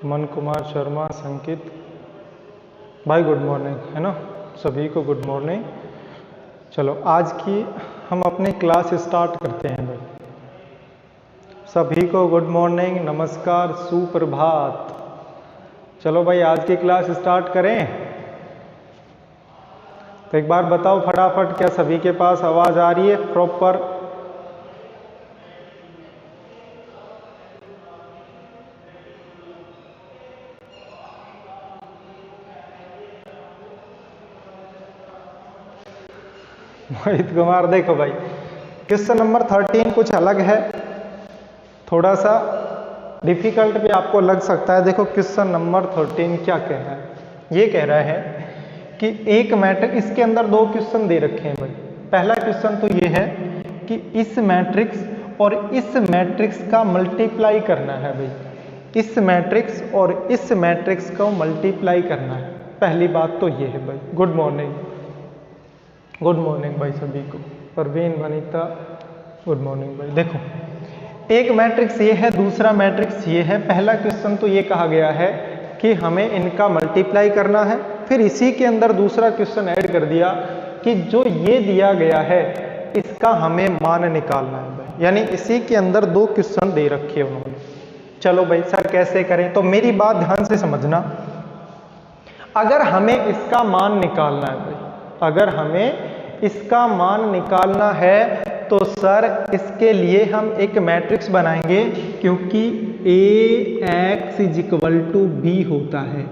मन कुमार शर्मा, संकित भाई good morning, है ना सभी को गुड मॉर्निंग। चलो आज की हम अपनी क्लास स्टार्ट करते हैं भाई। सभी को गुड मॉर्निंग, नमस्कार, सुप्रभात। चलो भाई आज की क्लास स्टार्ट करें। तो एक बार बताओ फटाफट, क्या सभी के पास आवाज़ आ रही है प्रॉपर? मोहित कुमार, देखो भाई क्वेश्चन नंबर 13 कुछ अलग है, थोड़ा सा डिफिकल्ट भी आपको लग सकता है। देखो क्वेश्चन नंबर 13 क्या कह रहा है, ये कह रहा है कि एक मैट्रिक्स, इसके अंदर दो क्वेश्चन दे रखे हैं भाई। पहला क्वेश्चन तो ये है कि इस मैट्रिक्स और इस मैट्रिक्स का मल्टीप्लाई करना है भाई। इस मैट्रिक्स और इस मैट्रिक्स को मल्टीप्लाई करना है। पहली बात तो ये है भाई। गुड मॉर्निंग, गुड मॉर्निंग भाई सभी को। परवीन, वनीता, गुड मॉर्निंग भाई। देखो एक मैट्रिक्स ये है, दूसरा मैट्रिक्स ये है। पहला क्वेश्चन तो ये कहा गया है कि हमें इनका मल्टीप्लाई करना है। फिर इसी के अंदर दूसरा क्वेश्चन ऐड कर दिया कि जो ये दिया गया है इसका हमें मान निकालना है भाई। यानी इसी के अंदर दो क्वेश्चन दे रखे उन्होंने। चलो भाई सर कैसे करें, तो मेरी बात ध्यान से समझना। अगर हमें इसका मान निकालना है भाई, अगर हमें इसका मान निकालना है तो सर इसके लिए हम एक मैट्रिक्स बनाएंगे, क्योंकि Ax = B होता है।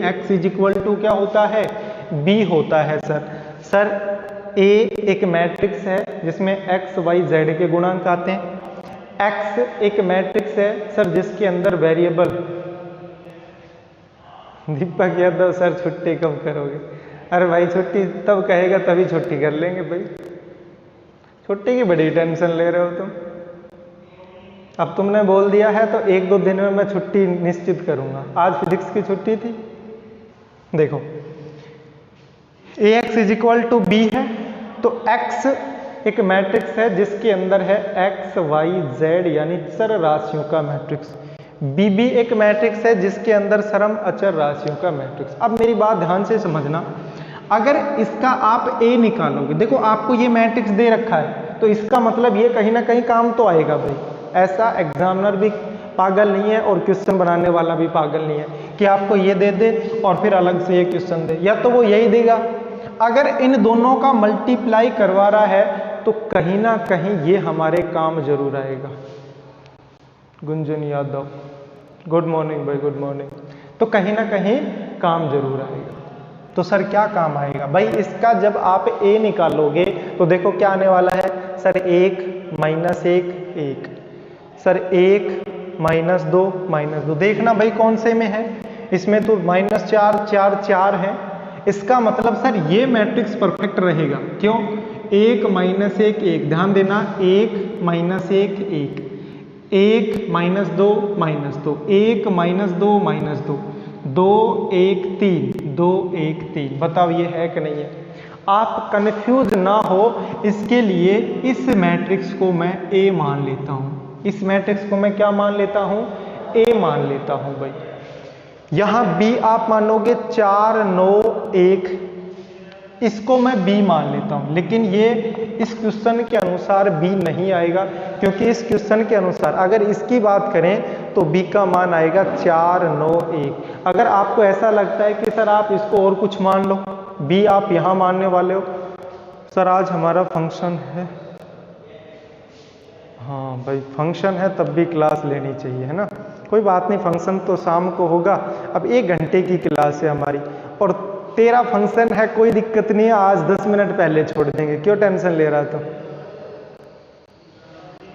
Ax = क्या होता है? B होता है सर A एक मैट्रिक्स है जिसमें x, y, z के गुणांक आते हैं। x एक मैट्रिक्स है सर जिसके अंदर वेरिएबल। दीपक यादव, सर छुट्टी कब करोगे? अरे भाई छुट्टी तब कहेगा तभी छुट्टी कर लेंगे भाई। छुट्टी की बड़ी टेंशन ले रहे हो तुम। अब तुमने बोल दिया है तो 1-2 दिन में मैं छुट्टी निश्चित करूंगा। आज फिजिक्स की छुट्टी थी। देखो Ax = B है तो x एक मैट्रिक्स है जिसके अंदर है x, y, z यानी चर राशियों का मैट्रिक्स। B भी एक मैट्रिक्स है जिसके अंदर सरम अचर राशियों का मैट्रिक्स। अब मेरी बात ध्यान से समझना, अगर इसका आप A निकालोगे, देखो आपको ये मैट्रिक्स दे रखा है तो इसका मतलब ये कहीं ना कहीं काम तो आएगा भाई। ऐसा एग्जामिनर भी पागल नहीं है और क्वेश्चन बनाने वाला भी पागल नहीं है कि आपको ये दे दे और फिर अलग से ये क्वेश्चन दे, या तो वो यही देगा। अगर इन दोनों का मल्टीप्लाई करवा रहा है तो कहीं ना कहीं ये हमारे काम जरूर आएगा। गुंजन यादव, गुड मॉर्निंग भाई, गुड मॉर्निंग। तो कहीं ना कहीं काम जरूर आएगा। तो सर क्या काम आएगा भाई? इसका जब आप A निकालोगे तो देखो क्या आने वाला है सर, 1 - 1 1, सर 1 - 2 -2। देखना भाई कौन से में है, इसमें तो -4 4 4 है। इसका मतलब सर ये मैट्रिक्स परफेक्ट रहेगा। क्यों? 1 - 1 1, ध्यान देना, 1 - 1 1, 1 - 2 -2, 1 - 2 -2, 2 1 3, 2 1 3। बताओ ये है कि नहीं है? आप कंफ्यूज ना हो इसके लिए इस मैट्रिक्स को मैं A मान लेता हूं। इस मैट्रिक्स को मैं क्या मान लेता हूं? A मान लेता हूं भाई। यहां B आप मानोगे 4 9 1, इसको मैं B मान लेता हूं। लेकिन ये इस क्वेश्चन के अनुसार B नहीं आएगा, क्योंकि इस क्वेश्चन के अनुसार अगर इसकी बात करें तो B का मान आएगा 4 9 1। अगर आपको ऐसा लगता है कि सर आप इसको और कुछ मान लो, B आप यहां मानने वाले हो, सर आज हमारा फंक्शन है। हाँ भाई फंक्शन है तब भी क्लास लेनी चाहिए, है ना? कोई बात नहीं, फंक्शन तो शाम को होगा। अब 1 घंटे की क्लास है हमारी और तेरा फंक्शन है, कोई दिक्कत नहीं है, आज 10 मिनट पहले छोड़ देंगे। क्यों टेंशन ले रहा? तो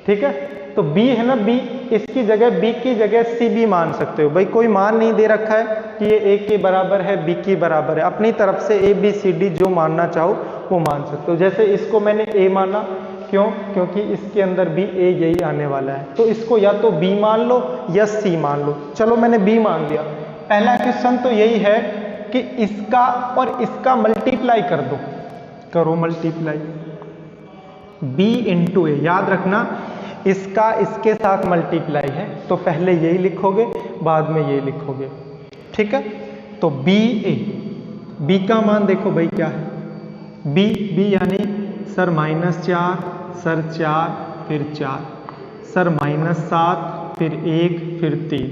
ठीक है। तो B है ना, B, इसकी जगह B की जगह C भी मान सकते हो भाई। कोई मान नहीं दे रखा है कि ये A के बराबर है, B के बराबर है। अपनी तरफ से A B C D जो मानना चाहो वो मान सकते हो। जैसे इसको मैंने A माना, क्यों? क्योंकि इसके अंदर भी A यही आने वाला है, तो इसको या तो B मान लो या C मान लो। चलो मैंने B मान लिया। पहला क्वेश्चन तो यही है कि इसका और इसका मल्टीप्लाई कर दो। करो मल्टीप्लाई, B × A। याद रखना इसका इसके साथ मल्टीप्लाई है, तो पहले यही लिखोगे, बाद में ये लिखोगे, ठीक है। तो बी ए, बी का मान देखो भाई क्या है, बी यानी सर -4, सर 4, फिर 4, सर -7, फिर 1, फिर 3,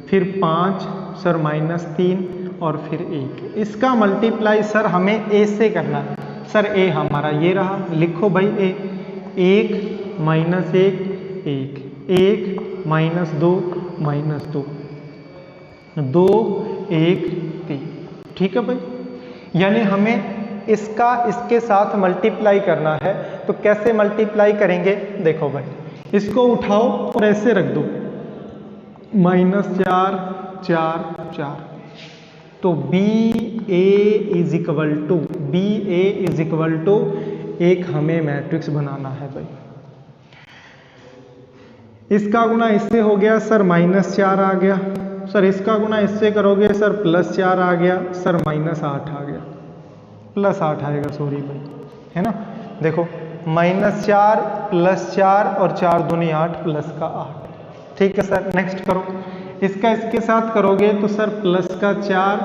फिर 5, सर -3 और फिर 1। इसका मल्टीप्लाई सर हमें ए से करना है। सर ए हमारा ये रहा, लिखो भाई ए, 1 -1 1, 1 -2 -2, 2 1 3, ठीक है भाई। यानी हमें इसका इसके साथ मल्टीप्लाई करना है, तो कैसे मल्टीप्लाई करेंगे देखो भाई, इसको उठाओ और ऐसे रख दो, -4 4 4, तो b a is equal to एक हमें मैट्रिक्स बनाना है भाई। इसका गुना इससे हो गया सर -4 आ गया, सर इसका गुना इससे करोगे सर +4 आ गया, सर -8 आ गया, +8 आएगा, सॉरी भाई, है ना। देखो -4 +4 और 4 दूनी 8 प्लस का 8, ठीक है सर। नेक्स्ट करो, इसका इसके साथ करोगे तो सर प्लस का 4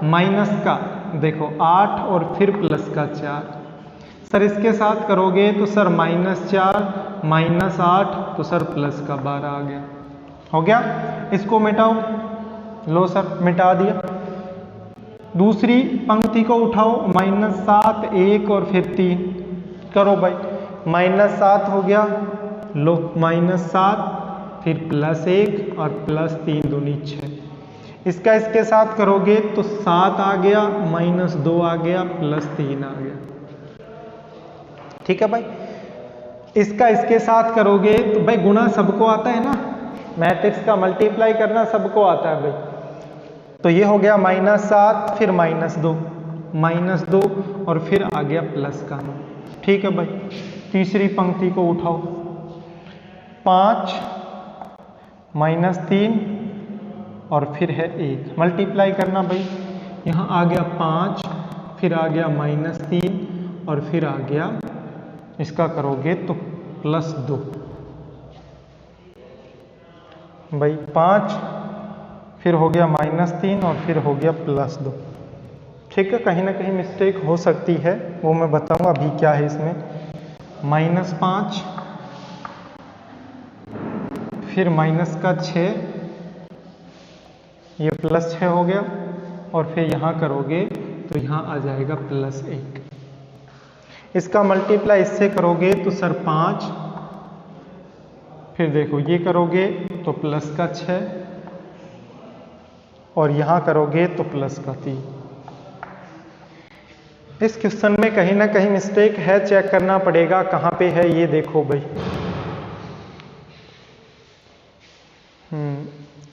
माइनस का देखो 8 और फिर प्लस का 4, सर इसके साथ करोगे तो सर -4 -8 तो सर प्लस का 12 आ गया, हो गया। इसको मिटाओ, लो सर मिटा दिया। दूसरी पंक्ति को उठाओ, -7 1 और फिर 3 करो भाई, -7 हो गया, लो -7 फिर +1 और +3 दूनी 6। इसका इसके साथ करोगे तो 7 आ गया, -2 आ गया, +3 आ गया, ठीक है भाई। इसका इसके साथ करोगे तो भाई गुणा सबको आता है ना, मैट्रिक्स का मल्टीप्लाई करना सबको आता है भाई। तो ये हो गया -7 फिर -2 और फिर आ गया प्लस का 9, ठीक है भाई। तीसरी पंक्ति को उठाओ, 5 -3 और फिर है 1, मल्टीप्लाई करना भाई। यहाँ आ गया 5, फिर आ गया -3 और फिर आ गया, इसका करोगे तो +2 भाई, 5 फिर हो गया -3 और फिर हो गया +2, ठीक है। कहीं ना कहीं मिस्टेक हो सकती है, वो मैं बताऊंगा अभी क्या है इसमें। -5 फिर -6, ये +6 हो गया और फिर यहाँ करोगे तो यहाँ आ जाएगा +1। इसका मल्टीप्लाई इससे करोगे तो सर 5, फिर देखो ये करोगे तो प्लस का 6 और यहाँ करोगे तो प्लस का 3। इस क्वेश्चन में कहीं ना कहीं मिस्टेक है, चेक करना पड़ेगा कहाँ पे है, ये देखो भाई।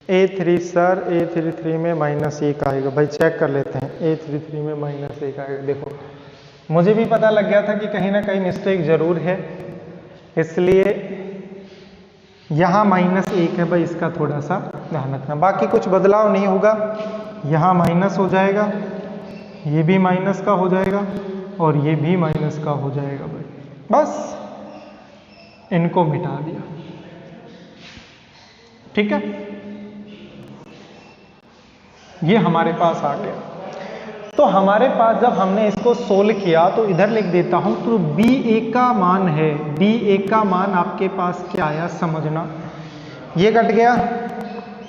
A3 सर A33 में -1 आएगा भाई, चेक कर लेते हैं। A33 में -1 आएगा, देखो मुझे भी पता लग गया था कि कहीं ना कहीं मिस्टेक जरूर है, इसलिए यहाँ -1 है भाई, इसका थोड़ा सा ध्यान रखना। बाकी कुछ बदलाव नहीं होगा, यहाँ माइनस हो जाएगा, ये भी माइनस का हो जाएगा और ये भी माइनस का हो जाएगा भाई, बस इनको मिटा दिया, ठीक है। ये हमारे पास आ गया। तो हमारे पास जब हमने इसको सोल्व किया तो इधर लिख देता हूं, तो B1 का मान है, B1 का मान आपके पास क्या आया समझना। ये कट गया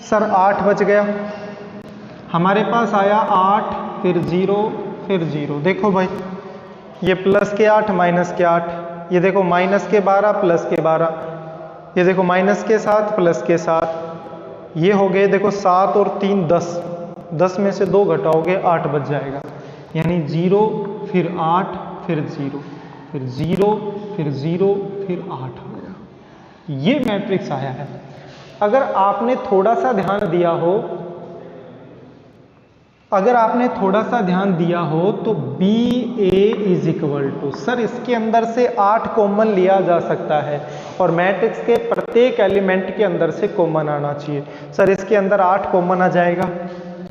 सर, 8 बच गया, हमारे पास आया 8 फिर 0 फिर 0। देखो भाई ये प्लस के 8 माइनस के 8, ये देखो माइनस के 12 प्लस के 12, ये देखो माइनस के 7 प्लस के 7, ये हो गए देखो 7 और 3 10, 10 में से 2 घटाओगे 8 बच जाएगा, यानी 0 फिर 8 फिर 0 फिर 0 फिर 0 फिर 8 हो गया। ये मैट्रिक्स आया है। अगर आपने थोड़ा सा ध्यान दिया हो, अगर आपने थोड़ा सा ध्यान दिया हो तो BA is equal to, sir इसके अंदर से 8 कॉमन लिया जा सकता है और मैट्रिक्स के प्रत्येक एलिमेंट के अंदर से कॉमन आना चाहिए। सर इसके अंदर 8 कॉमन आ जाएगा,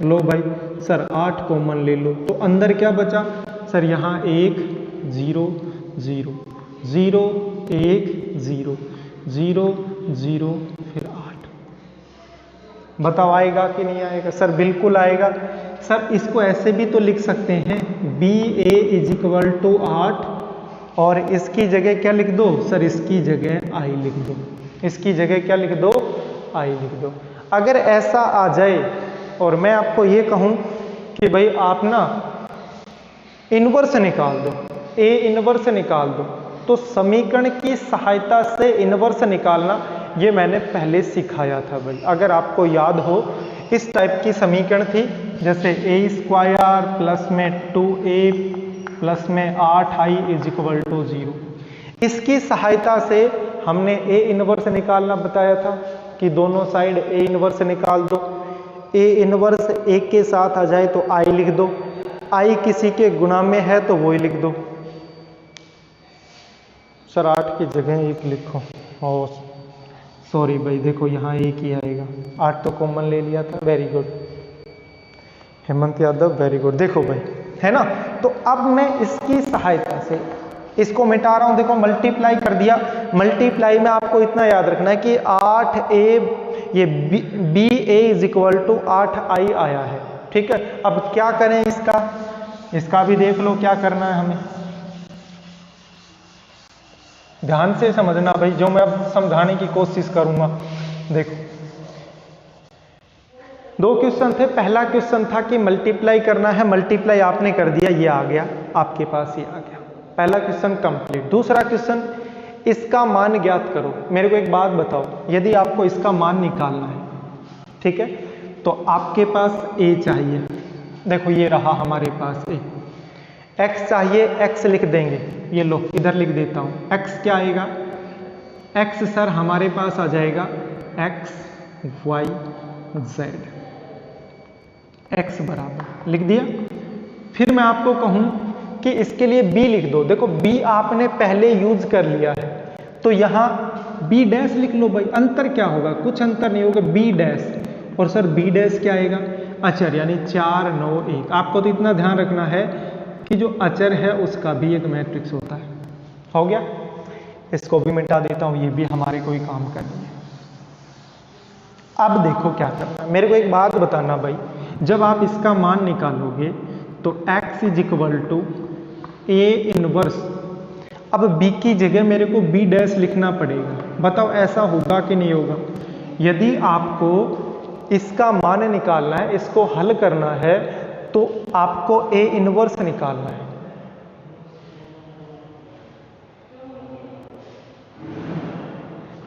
लो भाई सर 8 कॉमन ले लो, तो अंदर क्या बचा सर, यहाँ 1 0 0 0 1 0, 0 0 फिर 8। बताओ आएगा कि नहीं आएगा? सर बिल्कुल आएगा। सर इसको ऐसे भी तो लिख सकते हैं, BA इज इक्वल टू 8 और इसकी जगह क्या लिख दो? सर इसकी जगह I लिख दो। इसकी जगह क्या लिख दो? I लिख दो। अगर ऐसा आ जाए और मैं आपको ये कहूँ कि भाई आप ना इन्वर्स निकाल दो, A इन्वर्स निकाल दो, तो समीकरण की सहायता से इन्वर्स निकालना ये मैंने पहले सिखाया था भाई। अगर आपको याद हो, इस टाइप की समीकरण थी, जैसे A² प्लस में 2A प्लस में 8I इज इक्वल टू 0। इसकी सहायता से हमने A इन्वर्स निकालना बताया था कि दोनों साइड A इन्वर्स निकाल दो। A इन्वर्स एक के साथ आ जाए तो I लिख दो, I किसी के गुणा में है तो वही लिख दो। सर 8 की जगह 1 लिखो। और सॉरी भाई, देखो यहाँ 1 ही आएगा, 8 तो कॉमन ले लिया था। Very good Hemant Yadav, very good. देखो भाई, है ना? तो अब मैं इसकी सहायता से इसको मिटा रहा हूं। देखो मल्टीप्लाई कर दिया। मल्टीप्लाई में आपको इतना याद रखना है कि 8A ये BA is equal to 8I आया है। ठीक है, अब क्या करें इसका भी देख लो क्या करना है हमें। ध्यान से समझना भाई, जो मैं अब समझाने की कोशिश करूंगा। देखो 2 क्वेश्चन थे। पहला क्वेश्चन था कि मल्टीप्लाई करना है, मल्टीप्लाई आपने कर दिया, ये आ गया आपके पास, ये आ गया। पहला क्वेश्चन कंप्लीट। दूसरा क्वेश्चन, इसका मान ज्ञात करो। मेरे को एक बात बताओ, यदि आपको इसका मान निकालना है, ठीक है, तो आपके पास A चाहिए। देखो ये रहा हमारे पास A। x चाहिए, x लिख देंगे, ये लो इधर लिख देता हूं। x क्या आएगा? x सर हमारे पास आ जाएगा x y z। x बराबर लिख दिया। फिर मैं आपको कहूं कि इसके लिए b लिख दो। देखो b आपने पहले यूज कर लिया है, तो यहां b डैश लिख लो भाई। अंतर क्या होगा? कुछ अंतर नहीं होगा, b डैश। और सर b डैश क्या आएगा? अचर, यानी 4 9 1। आपको तो इतना ध्यान रखना है कि जो अचर है उसका भी एक मैट्रिक्स होता है। हो गया? इसको भी मिटा देता हूं, ये भी हमारे कोई काम का नहीं है। अब देखो क्या करना है। मेरे को एक बात बताना भाई, जब आप इसका मान निकालोगे तो x is equal to A inverse. अब b की जगह मेरे को b डैश लिखना पड़ेगा। बताओ ऐसा होगा कि नहीं होगा? यदि आपको इसका मान निकालना है, इसको हल करना है, तो आपको A इनवर्स निकालना है।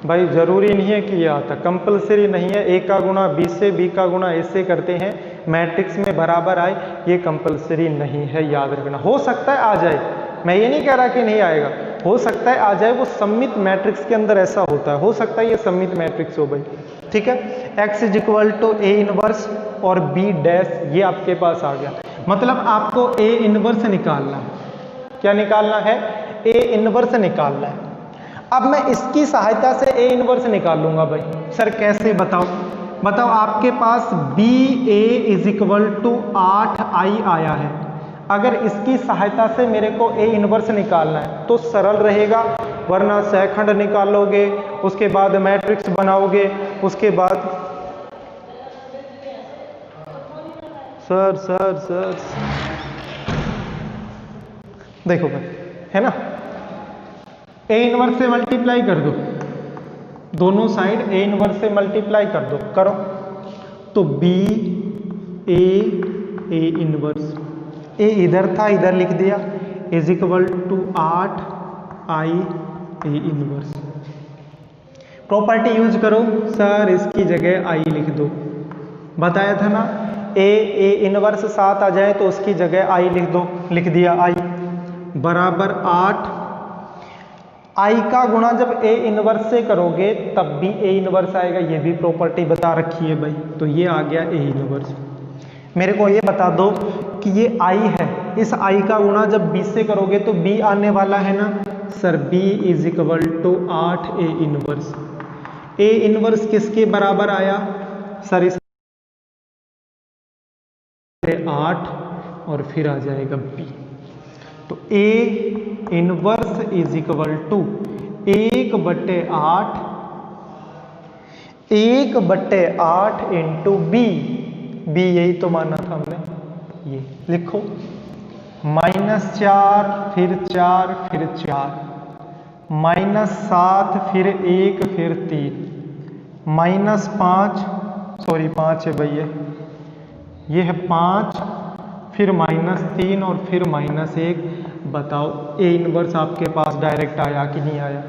भाई जरूरी नहीं है कि ये आता, कंपलसरी नहीं है। A का गुणा B से, B का गुणा A से करते हैं, मैट्रिक्स में बराबर आए, ये कंपलसरी नहीं है, याद रखना। हो सकता है आ जाए, मैं ये नहीं कह रहा कि नहीं आएगा, हो सकता है आ जाए। वो सममित मैट्रिक्स के अंदर ऐसा होता है, हो सकता है ये सममित मैट्रिक्स हो भाई। ठीक है, x is equal to A inverse और B डैश, ये आपके पास आ गया। मतलब आपको A इनवर्स निकालना है। क्या निकालना है? A इनवर्स निकालना है। अब मैं इसकी सहायता से A इनवर्स निकाल लूंगा भाई। सर कैसे? बताओ बताओ। आपके पास BA is equal to 8I आया है। अगर इसकी सहायता से मेरे को A इनवर्स निकालना है तो सरल रहेगा, वरना सेकंड निकालोगे, उसके बाद मैट्रिक्स बनाओगे, उसके बाद सर सर सर देखो भाई, है ना, A इनवर्स से मल्टीप्लाई कर दो, दोनों साइड A इनवर्स से मल्टीप्लाई कर दो, करो तो B A इनवर्स, A इधर था, इधर लिख दिया, is equal to 8I A inverse. Property use करो सर, इसकी जगह I लिख दो। बताया था ना, A इनवर्स 7 आ जाए तो उसकी जगह I लिख दो, लिख दिया I बराबर 8। I का गुणा जब A इनवर्स से करोगे तब भी A इनवर्स आएगा, ये भी प्रॉपर्टी बता रखी है भाई। तो ये आ गया A इनवर्स। मेरे को ये बता दो कि ये I है, इस I का गुणा जब B से करोगे तो B आने वाला है ना sir, B is equal to 8A inverse. A inverse किसके बराबर आया सर? इस 8 और फिर आ जाएगा B। तो A inverse is equal to 1/8 1/8 into b, b यही तो माना था हमने, ये लिखो -4 फिर 4 फिर 4 -7 फिर 1 फिर 3 -5, सॉरी 5 है भैया, ये है 5 फिर -3 और फिर -1। बताओ ए इनवर्स आपके पास डायरेक्ट आया कि नहीं आया?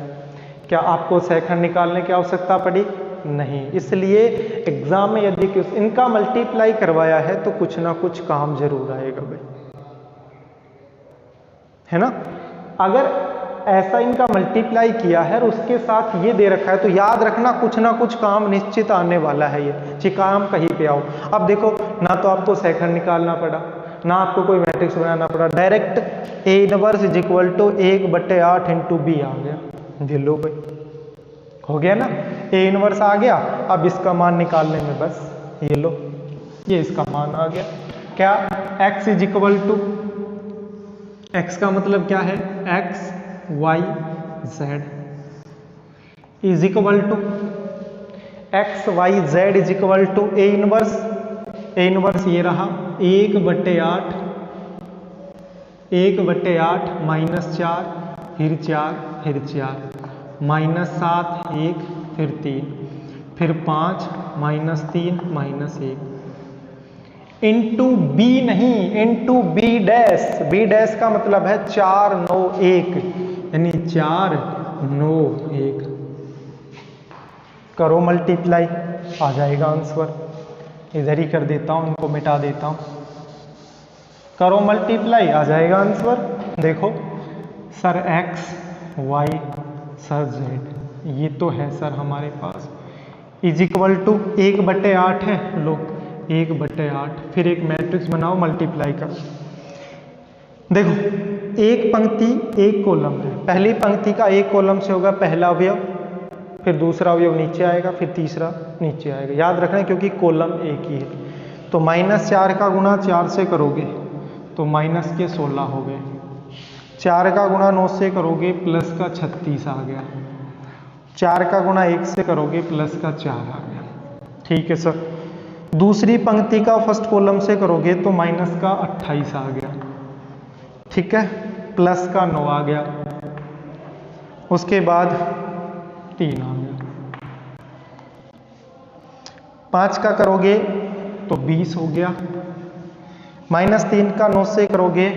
क्या आपको सेकंड निकालने की आवश्यकता पड़ी? नहीं। इसलिए एग्जाम में यदि इनका मल्टीप्लाई करवाया है तो कुछ ना कुछ काम जरूर आएगा भाई, है ना। अगर ऐसा इनका मल्टीप्लाई किया है और उसके साथ ये दे रखा है तो याद रखना कुछ ना कुछ काम निश्चित आने वाला है, ये काम कहीं पे आओ। अब देखो ना तो आपको सेकंड निकालना पड़ा, ना आपको कोई मैट्रिक्स बनाना पड़ा, direct A inverse is equal to 1/8 into B आ गया। ये लो भाई, हो गया ना, ए इनवर्स आ गया। अब इसका मान निकालने में बस ये लो, ये इसका मान आ गया। क्या? x is equal to, x का मतलब क्या है? x y z is equal to x y z is equal to a inverse, a inverse ये रहा 1/8 -4 फिर 4 फिर 4 -7 1 फिर 3 फिर 5 -3 -1 इंटू बी नहीं, into b dash. B dash का मतलब है 4 9 1, यानी 4 9 1। करो मल्टीप्लाई, आ जाएगा आंसर। इधर ही कर देता हूं, इनको मिटा देता हूं। करो मल्टीप्लाई, आ जाएगा आंसर। देखो sir x y sir z, ये तो है सर हमारे पास, इज इक्वल टू 1/8 है, लो 1/8। फिर एक मैट्रिक्स बनाओ, मल्टीप्लाई करो। देखो एक पंक्ति एक कॉलम है, पहली पंक्ति का एक कॉलम से होगा पहला अवयव, फिर दूसरा अवयव नीचे आएगा, फिर तीसरा नीचे आएगा। याद रखना क्योंकि कॉलम एक ही है। तो -4 का गुणा 4 से करोगे तो -16 हो गए, 4 का गुणा 9 से करोगे प्लस का 36 आ गया, 4 का गुणा 1 से करोगे प्लस का 4 आ गया। ठीक है सर। दूसरी पंक्ति का फर्स्ट कॉलम से करोगे तो माइनस का 28 आ गया, ठीक है, प्लस का 9 आ गया, उसके बाद 3 आ गया। 5 का करोगे तो 20 हो गया, -3 का 9 से करोगे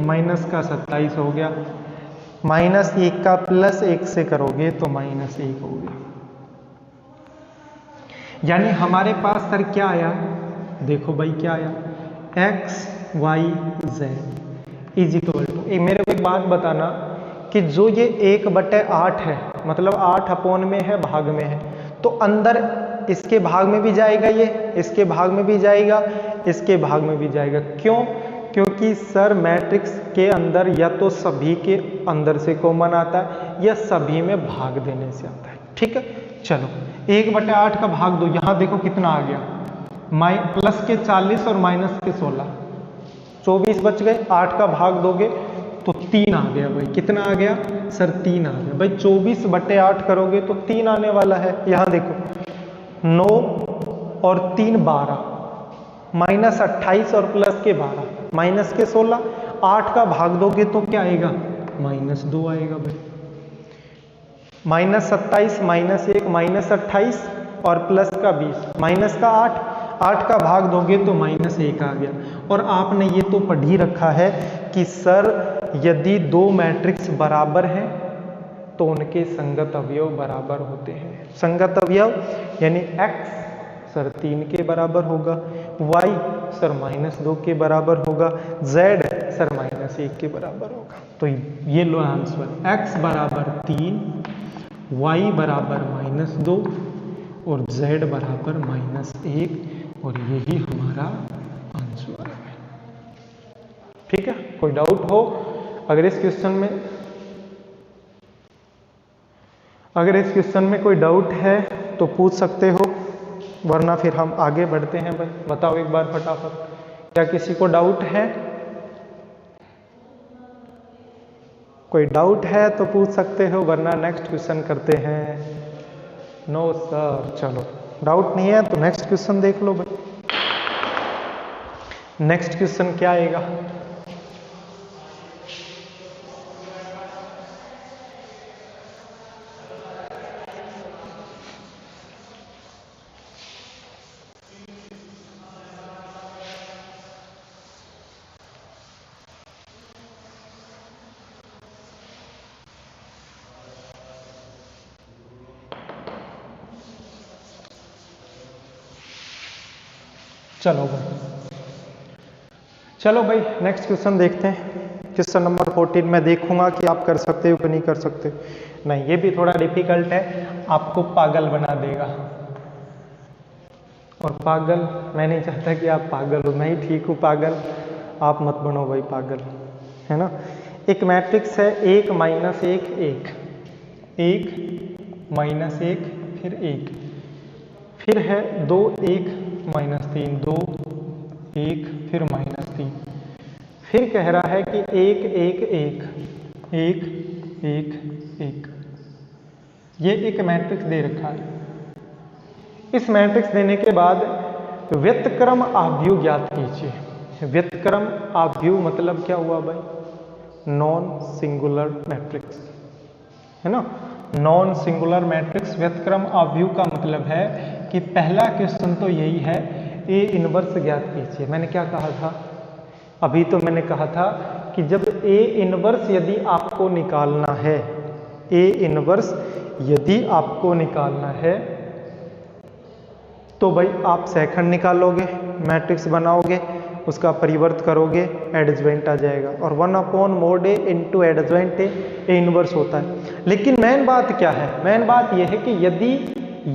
माइनस का 27 हो गया, -1 का प्लस 1 से करोगे तो -1 हो गया। यानी हमारे पास सर क्या आया? देखो भाई क्या आया, x y z is equal to, मेरे को एक बात बताना कि जो ये 1/8 है, मतलब 8 अपॉन में है, भाग में है, तो अंदर इसके भाग में भी जाएगा, ये इसके भाग में भी जाएगा, इसके भाग में भी जाएगा। क्यों? क्योंकि सर मैट्रिक्स के अंदर या तो सभी के अंदर से कॉमन आता है या सभी में भाग देने से आता है। ठीक है, चलो 1/8 का भाग दो, यहां देखो कितना आ गया, प्लस के 40 और माइनस के 16, 24 बच गए। 8 का भाग दोगे तो 3 आ गया भाई। कितना आ गया सर? 3 आ गया भाई। 24/8 करोगे तो 3 आने वाला है। यहां देखो 9 और 3 12, -28 और प्लस के 12, माइनस के 16। 8 का भाग दोगे तो क्या आएगा? -2 आएगा भाई। -27 -1 -28 और प्लस का 20, माइनस का 8, 8 का भाग दोगे तो -1 आ गया। और आपने ये तो पढ़ ही रखा है कि सर यदि दो मैट्रिक्स बराबर हैं तो उनके संगत अवयव बराबर होते हैं। संगत अवयव यानी x सर 3 के बराबर होगा, y सर -2 के बराबर होगा, z सर -1 के बराबर होगा। तो ये लो आंसर, x बराबर 3, y बराबर -2 और z बराबर -1, और यही हमारा आंसर है। ठीक है, कोई डाउट हो? अगर इस क्वेश्चन में कोई डाउट है तो पूछ सकते हो, वरना फिर हम आगे बढ़ते हैं। भाई बताओ एक बार फटाफट, क्या किसी को डाउट है? कोई डाउट है तो पूछ सकते हो, वरना नेक्स्ट क्वेश्चन करते हैं। नो सर, चलो। डाउट नहीं है तो नेक्स्ट क्वेश्चन देख लो भाई। नेक्स्ट क्वेश्चन क्या आएगा? चलो भाई नेक्स्ट क्वेश्चन देखते हैं। क्वेश्चन नंबर 14 मैं देखूंगा कि आप कर सकते हो कि नहीं कर सकते। नहीं, ये भी थोड़ा डिफिकल्ट है, आपको पागल बना देगा। और पागल मैं नहीं चाहता कि आप पागल हो, मैं ही ठीक हूँ पागल, आप मत बनो भाई पागल, है ना। एक मैट्रिक्स है 1 -1 1 1 -1 फिर 1, फिर है 2 1 -3 2 1 फिर -3, फिर कह रहा है कि 1 1 1 1 1 1। ये एक मैट्रिक्स दे रखा है। इस मैट्रिक्स देने के बाद व्यतक्रम आव्यूह ज्ञात कीजिए। व्यतक्रम आव्यूह मतलब क्या हुआ भाई? नॉन सिंगुलर मैट्रिक्स, है ना। नॉन सिंगुलर मैट्रिक्स व्यतक्रम आव्यूह का मतलब है कि पहला क्वेश्चन तो यही है, ए इनवर्स ज्ञात कीजिए। मैंने क्या कहा था अभी? तो मैंने कहा था कि जब ए इनवर्स यदि आपको निकालना है, ए इनवर्स यदि आपको निकालना है तो भाई आप सेकंड निकालोगे, मैट्रिक्स बनाओगे, उसका परिवर्त करोगे, एडजॉइंट आ जाएगा, और 1/mod A into adjoint A inverse होता है। लेकिन मेन बात क्या है? मेन बात यह है कि यदि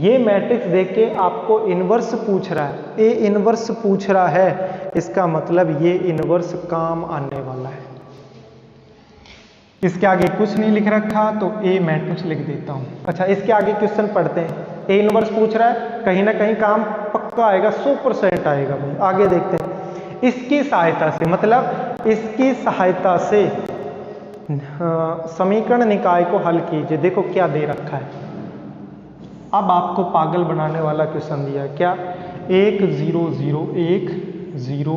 ये मैट्रिक्स देके आपको इनवर्स पूछ रहा है, ए इनवर्स पूछ रहा है, इसका मतलब ये इनवर्स काम आने वाला है। इसके आगे कुछ नहीं लिख रखा तो ए मैट्रिक्स लिख देता हूं। अच्छा, इसके आगे क्वेश्चन पढ़ते हैं। ए इनवर्स पूछ रहा है, कहीं ना कहीं काम पक्का आएगा, 100% आएगा भाई। आगे देखते हैं। इसकी सहायता से, मतलब इसकी सहायता से समीकरण निकाय को हल कीजिए। देखो क्या दे रखा है। अब आपको पागल बनाने वाला क्वेश्चन दिया है। क्या? 1 0 0 1 0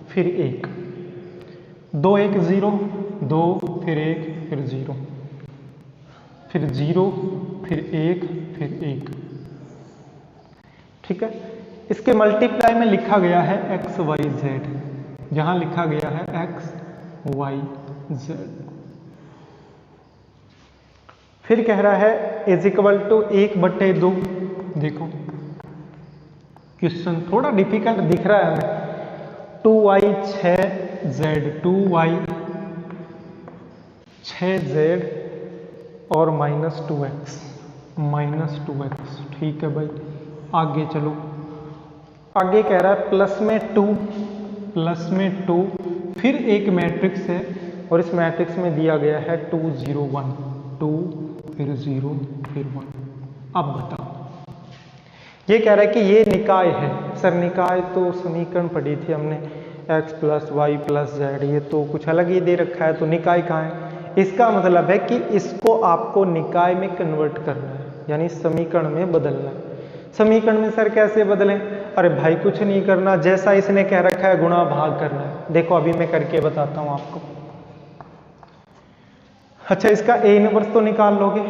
फिर 1, 2 1 0 2 फिर 1 फिर 0 फिर 0 फिर 1 फिर 1। ठीक है। इसके मल्टीप्लाई में लिखा गया है x y z, जहां लिखा गया है x y z। फिर कह रहा है इज इक्वल टू 1/2। देखो क्वेश्चन थोड़ा डिफिकल्ट दिख रहा है हमें। 2y 6z 2y 6z और -2x -2x। ठीक है भाई, आगे चलो। आगे कह रहा है प्लस में 2 फिर एक मैट्रिक्स है, और इस मैट्रिक्स में दिया गया है 2 0 1 2 फिर 0 फिर 1। अब बताओ, ये कह रहा है कि ये निकाय है। सर निकाय तो समीकरण पढ़ी थी हमने, x + y + z, ये तो कुछ अलग ही दे रखा है, तो निकाय कहाँ है? इसका मतलब है कि इसको आपको निकाय में कन्वर्ट करना है, यानी समीकरण में बदलना है। समीकरण में सर कैसे बदलें? अरे भाई कुछ नहीं करना, जैसा इसने कह रखा है गुणा भाग करना है। देखो अभी मैं करके बताता हूं आपको। अच्छा, इसका ए इनवर्स तो निकाल लोगे,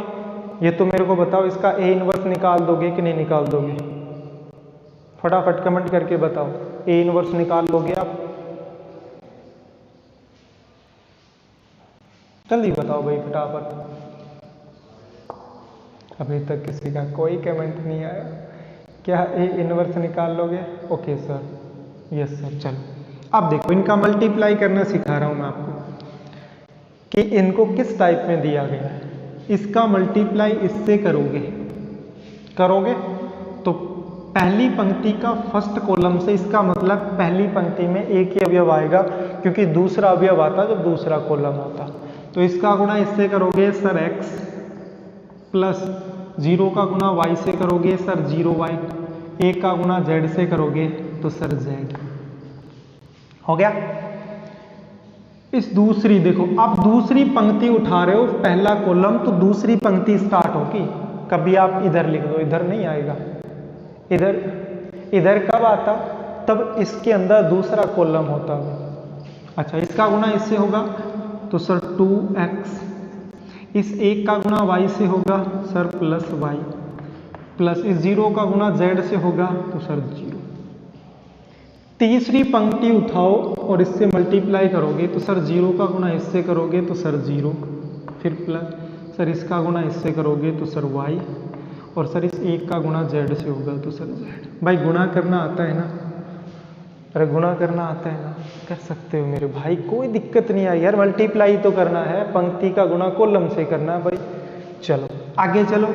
ये तो मेरे को बताओ, इसका ए इनवर्स निकाल दोगे कि नहीं निकाल दोगे? फटाफट कमेंट करके बताओ, ए इनवर्स निकाल लोगे आप? जल्दी बताओ भाई फटाफट। अभी तक किसी का कोई कमेंट नहीं आया। क्या ए इनवर्स निकाल लोगे? Okay sir, yes sir. चलो अब देखो, इनका मल्टीप्लाई करना सिखा रहा हूं मैं आपको कि इनको किस टाइप में दिया गया है। इसका मल्टीप्लाई इससे करोगे तो पहली पंक्ति का फर्स्ट कॉलम से, इसका मतलब पहली पंक्ति में एक ही अवयव आएगा, क्योंकि दूसरा अवयव आता जब दूसरा कॉलम होता। तो इसका गुणा इससे करोगे सर x, प्लस 0 का गुणा y से करोगे सर 0y, 1 का गुणा z से करोगे तो सर z। हो गया। इस दूसरी, देखो आप दूसरी पंक्ति उठा रहे हो, पहला कॉलम, तो दूसरी पंक्ति स्टार्ट होगी। कभी आप इधर लिख दो, इधर नहीं आएगा, इधर इधर कब आता, तब इसके अंदर दूसरा कॉलम होता है। अच्छा, इसका गुणा इससे होगा तो सर 2x, इस एक का गुणा y से होगा सर प्लस y, प्लस इस 0 का गुणा z से होगा तो सर 0। तीसरी पंक्ति उठाओ और इससे मल्टीप्लाई करोगे तो सर 0 का गुणा इससे करोगे तो सर 0, फिर प्लस सर इसका गुणा इससे करोगे तो सर y, और सर इस एक का गुणा z से होगा तो सर z। भाई गुणा करना आता है ना? अरे गुणा करना आता है ना? कर सकते हो मेरे भाई, कोई दिक्कत नहीं आई यार। मल्टीप्लाई तो करना है, पंक्ति का गुणा कॉलम से करना है भाई। चलो आगे चलो।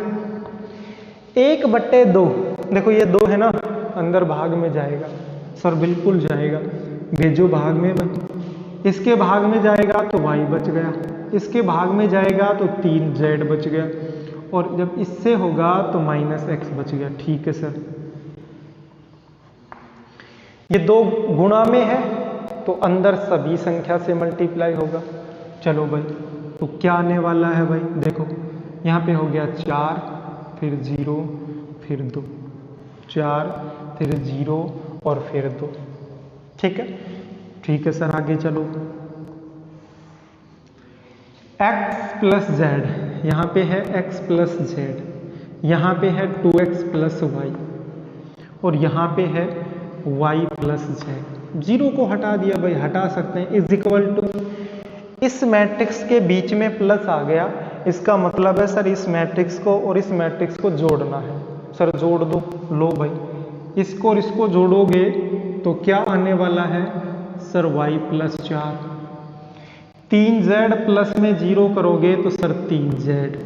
1/2, देखो ये 2 है ना, अंदर भाग में जाएगा सर, बिल्कुल जाएगा, भेजो भाग में भाई। इसके भाग में जाएगा तो y बच गया, इसके भाग में जाएगा तो 3z बच गया, और जब इससे होगा तो -x बच गया। ठीक है सर, ये 2 गुणा में है तो अंदर सभी संख्या से मल्टीप्लाई होगा। चलो भाई, तो क्या आने वाला है भाई? देखो यहाँ पे हो गया 4, फिर 0, फिर 2, 4, फिर 0 और फिर 2। ठीक है, ठीक है सर, आगे चलो। x प्लस जेड, यहाँ पे है x प्लस जेड, यहाँ पे है 2x प्लस वाई, और यहाँ पे है y प्लस जेड। 0 को हटा दिया भाई, हटा सकते हैं। इज इक्वल टू, इस मैट्रिक्स के बीच में प्लस आ गया, इसका मतलब है सर इस मैट्रिक्स को और इस मैट्रिक्स को जोड़ना है। सर जोड़ दो, लो भाई, इसको और इसको जोड़ोगे तो क्या आने वाला है sir y plus 4, 3z plus में 0 करोगे तो सर 3z,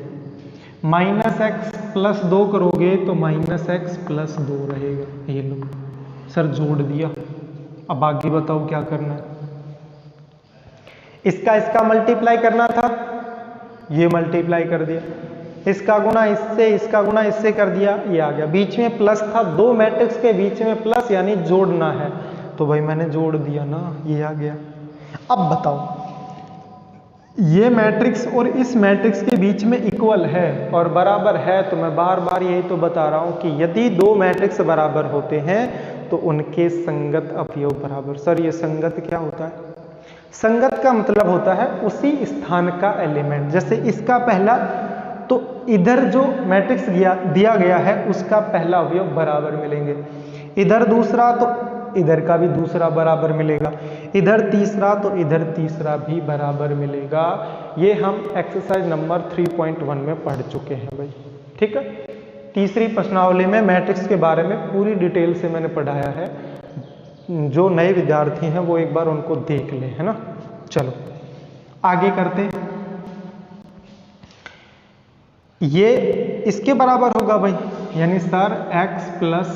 -x प्लस 2 करोगे तो -x प्लस 2 रहेगा। ये लो सर जोड़ दिया। अब आगे बताओ क्या करना है? इसका मल्टीप्लाई करना था, ये मल्टीप्लाई कर दिया, इसका गुणा इससे, इसका गुणा इससे कर दिया, ये आ गया। बीच में प्लस था, 2 मैट्रिक्स के बीच में प्लस, यानी जोड़ना है, तो भाई मैंने जोड़ दिया ना, ये आ गया। अब बताओ, ये मैट्रिक्स और इस मैट्रिक्स के बीच में इक्वल है और बराबर है, तो मैं बार बार यही तो बता रहा हूं कि यदि 2 मैट्रिक्स बराबर होते हैं तो उनके संगत अवयव बराबर। सर ये संगत क्या होता है? संगत का मतलब होता है उसी स्थान का एलिमेंट। जैसे इसका पहला, तो इधर जो मैट्रिक्स दिया गया है उसका पहला अवयव बराबर मिलेंगे, इधर दूसरा तो इधर का भी दूसरा बराबर मिलेगा, इधर तीसरा तो इधर तीसरा भी बराबर मिलेगा। ये हम एक्सरसाइज नंबर 3.1 में पढ़ चुके हैं भाई। ठीक है, तीसरी प्रश्नावली में मैट्रिक्स के बारे में पूरी डिटेल से मैंने पढ़ाया है। जो नए विद्यार्थी हैं वो एक बार उनको देख लें, है ना। चलो आगे करते। ये इसके बराबर होगा भाई, यानी sir x plus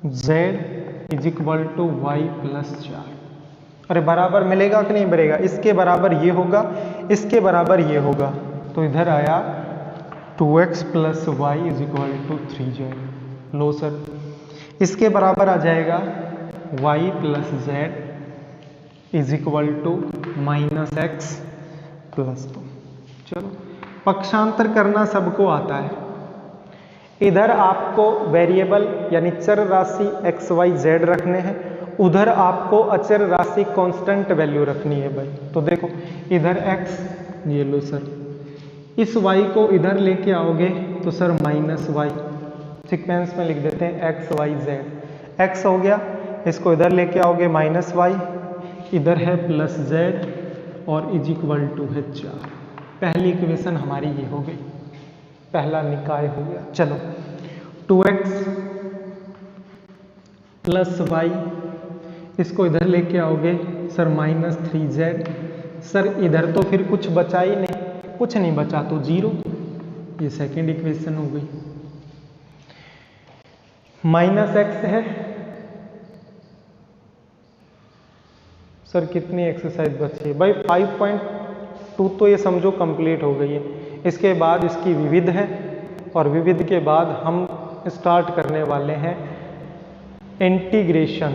z is equal to y plus 4। अरे बराबर मिलेगा कि नहीं मिलेगा? इसके बराबर ये होगा, इसके बराबर ये होगा, तो इधर आया 2x plus y is equal to 3z। लो सर, इसके बराबर आ जाएगा y plus z is equal to -x plus 2। चलो पक्षांतर करना सबको आता है। इधर आपको वेरिएबल यानी चर राशि x y z रखने हैं, उधर आपको अचर राशि कांस्टेंट वैल्यू रखनी है भाई। तो देखो इधर x, ये लो सर, इस y को इधर लेके आओगे तो सर -y, सीक्वेंस में लिख देते हैं x y z। x हो गया, इसको इधर लेके आओगे -y, इधर है प्लस z और इज इक्वल टू है 4। पहली इक्वेशन हमारी ये हो गई, पहला निकाय हो गया। चलो 2x प्लस y, इसको इधर लेके आओगे सर -3z। सर इधर तो फिर कुछ बचा ही नहीं, कुछ नहीं बचा तो 0। ये सेकेंड इक्वेशन हो गई। -x है सर, कितनी एक्सरसाइज बची है भाई? 5.2 तो ये समझो कंप्लीट हो गई है। इसके बाद इसकी विविध है, और विविध के बाद हम स्टार्ट करने वाले हैं इंटीग्रेशन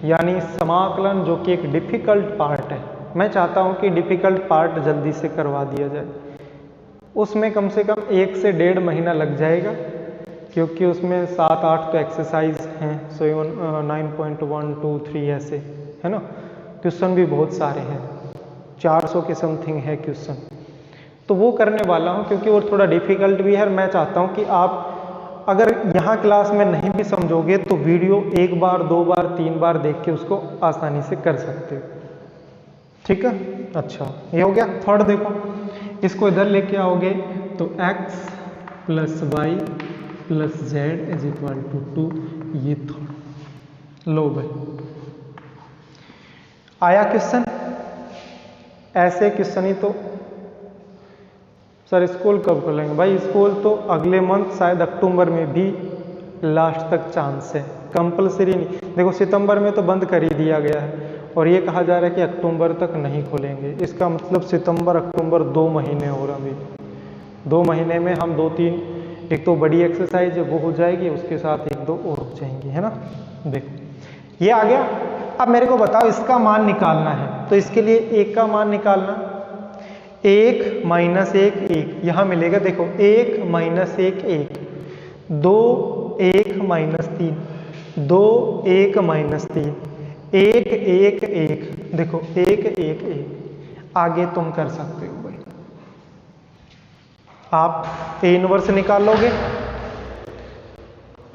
यानी समाकलन, जो कि एक डिफिकल्ट पार्ट है। मैं चाहता हूं कि डिफिकल्ट पार्ट जल्दी से करवा दिया जाए, उसमें कम से कम 1 से 1.5 महीना लग जाएगा, क्योंकि उसमें 7-8 तो एक्सरसाइज हैं, 9.1, 2, 3 ऐसे, है ना। क्वेश्चन भी बहुत सारे हैं, 400 के समथिंग है क्वेश्चन, तो वो करने वाला हूँ क्योंकि वो थोड़ा डिफिकल्ट भी है। और मैं चाहता हूँ कि आप अगर यहाँ क्लास में नहीं भी समझोगे तो वीडियो 1 बार 2 बार 3 बार देख के उसको आसानी से कर सकते हो, ठीक है। अच्छा, ये हो गया। थर्ड देखो, इसको इधर लेके आओगे तो x + y + z = 2, ये थर्ड। लो भाई, आया क्वेश्चन। ऐसे क्वेश्चन ही तो सर स्कूल कब खोलेंगे? भाई स्कूल तो अगले मंथ, शायद अक्टूबर में भी लास्ट तक चांस है, कंपलसरी नहीं। देखो सितंबर में तो बंद कर ही दिया गया है और ये कहा जा रहा है कि अक्टूबर तक नहीं खोलेंगे। इसका मतलब सितंबर अक्टूबर 2 महीने हो रहा। अभी 2 महीने में हम 2-3, एक तो बड़ी एक्सरसाइज है वो हो जाएगी, उसके साथ 1-2 और हो जाएंगी, है ना। देखो ये आ गया। अब मेरे को बताओ इसका मान निकालना है, तो इसके लिए 1 का मान निकालना, 1 - 1 1 यहाँ मिलेगा। देखो 1 - 1 1, 2 1 - 3, 2 1 - 3, 1 1 1, देखो 1 1 1। आगे तुम कर सकते हो भाई, आप A इनवर्स निकालोगे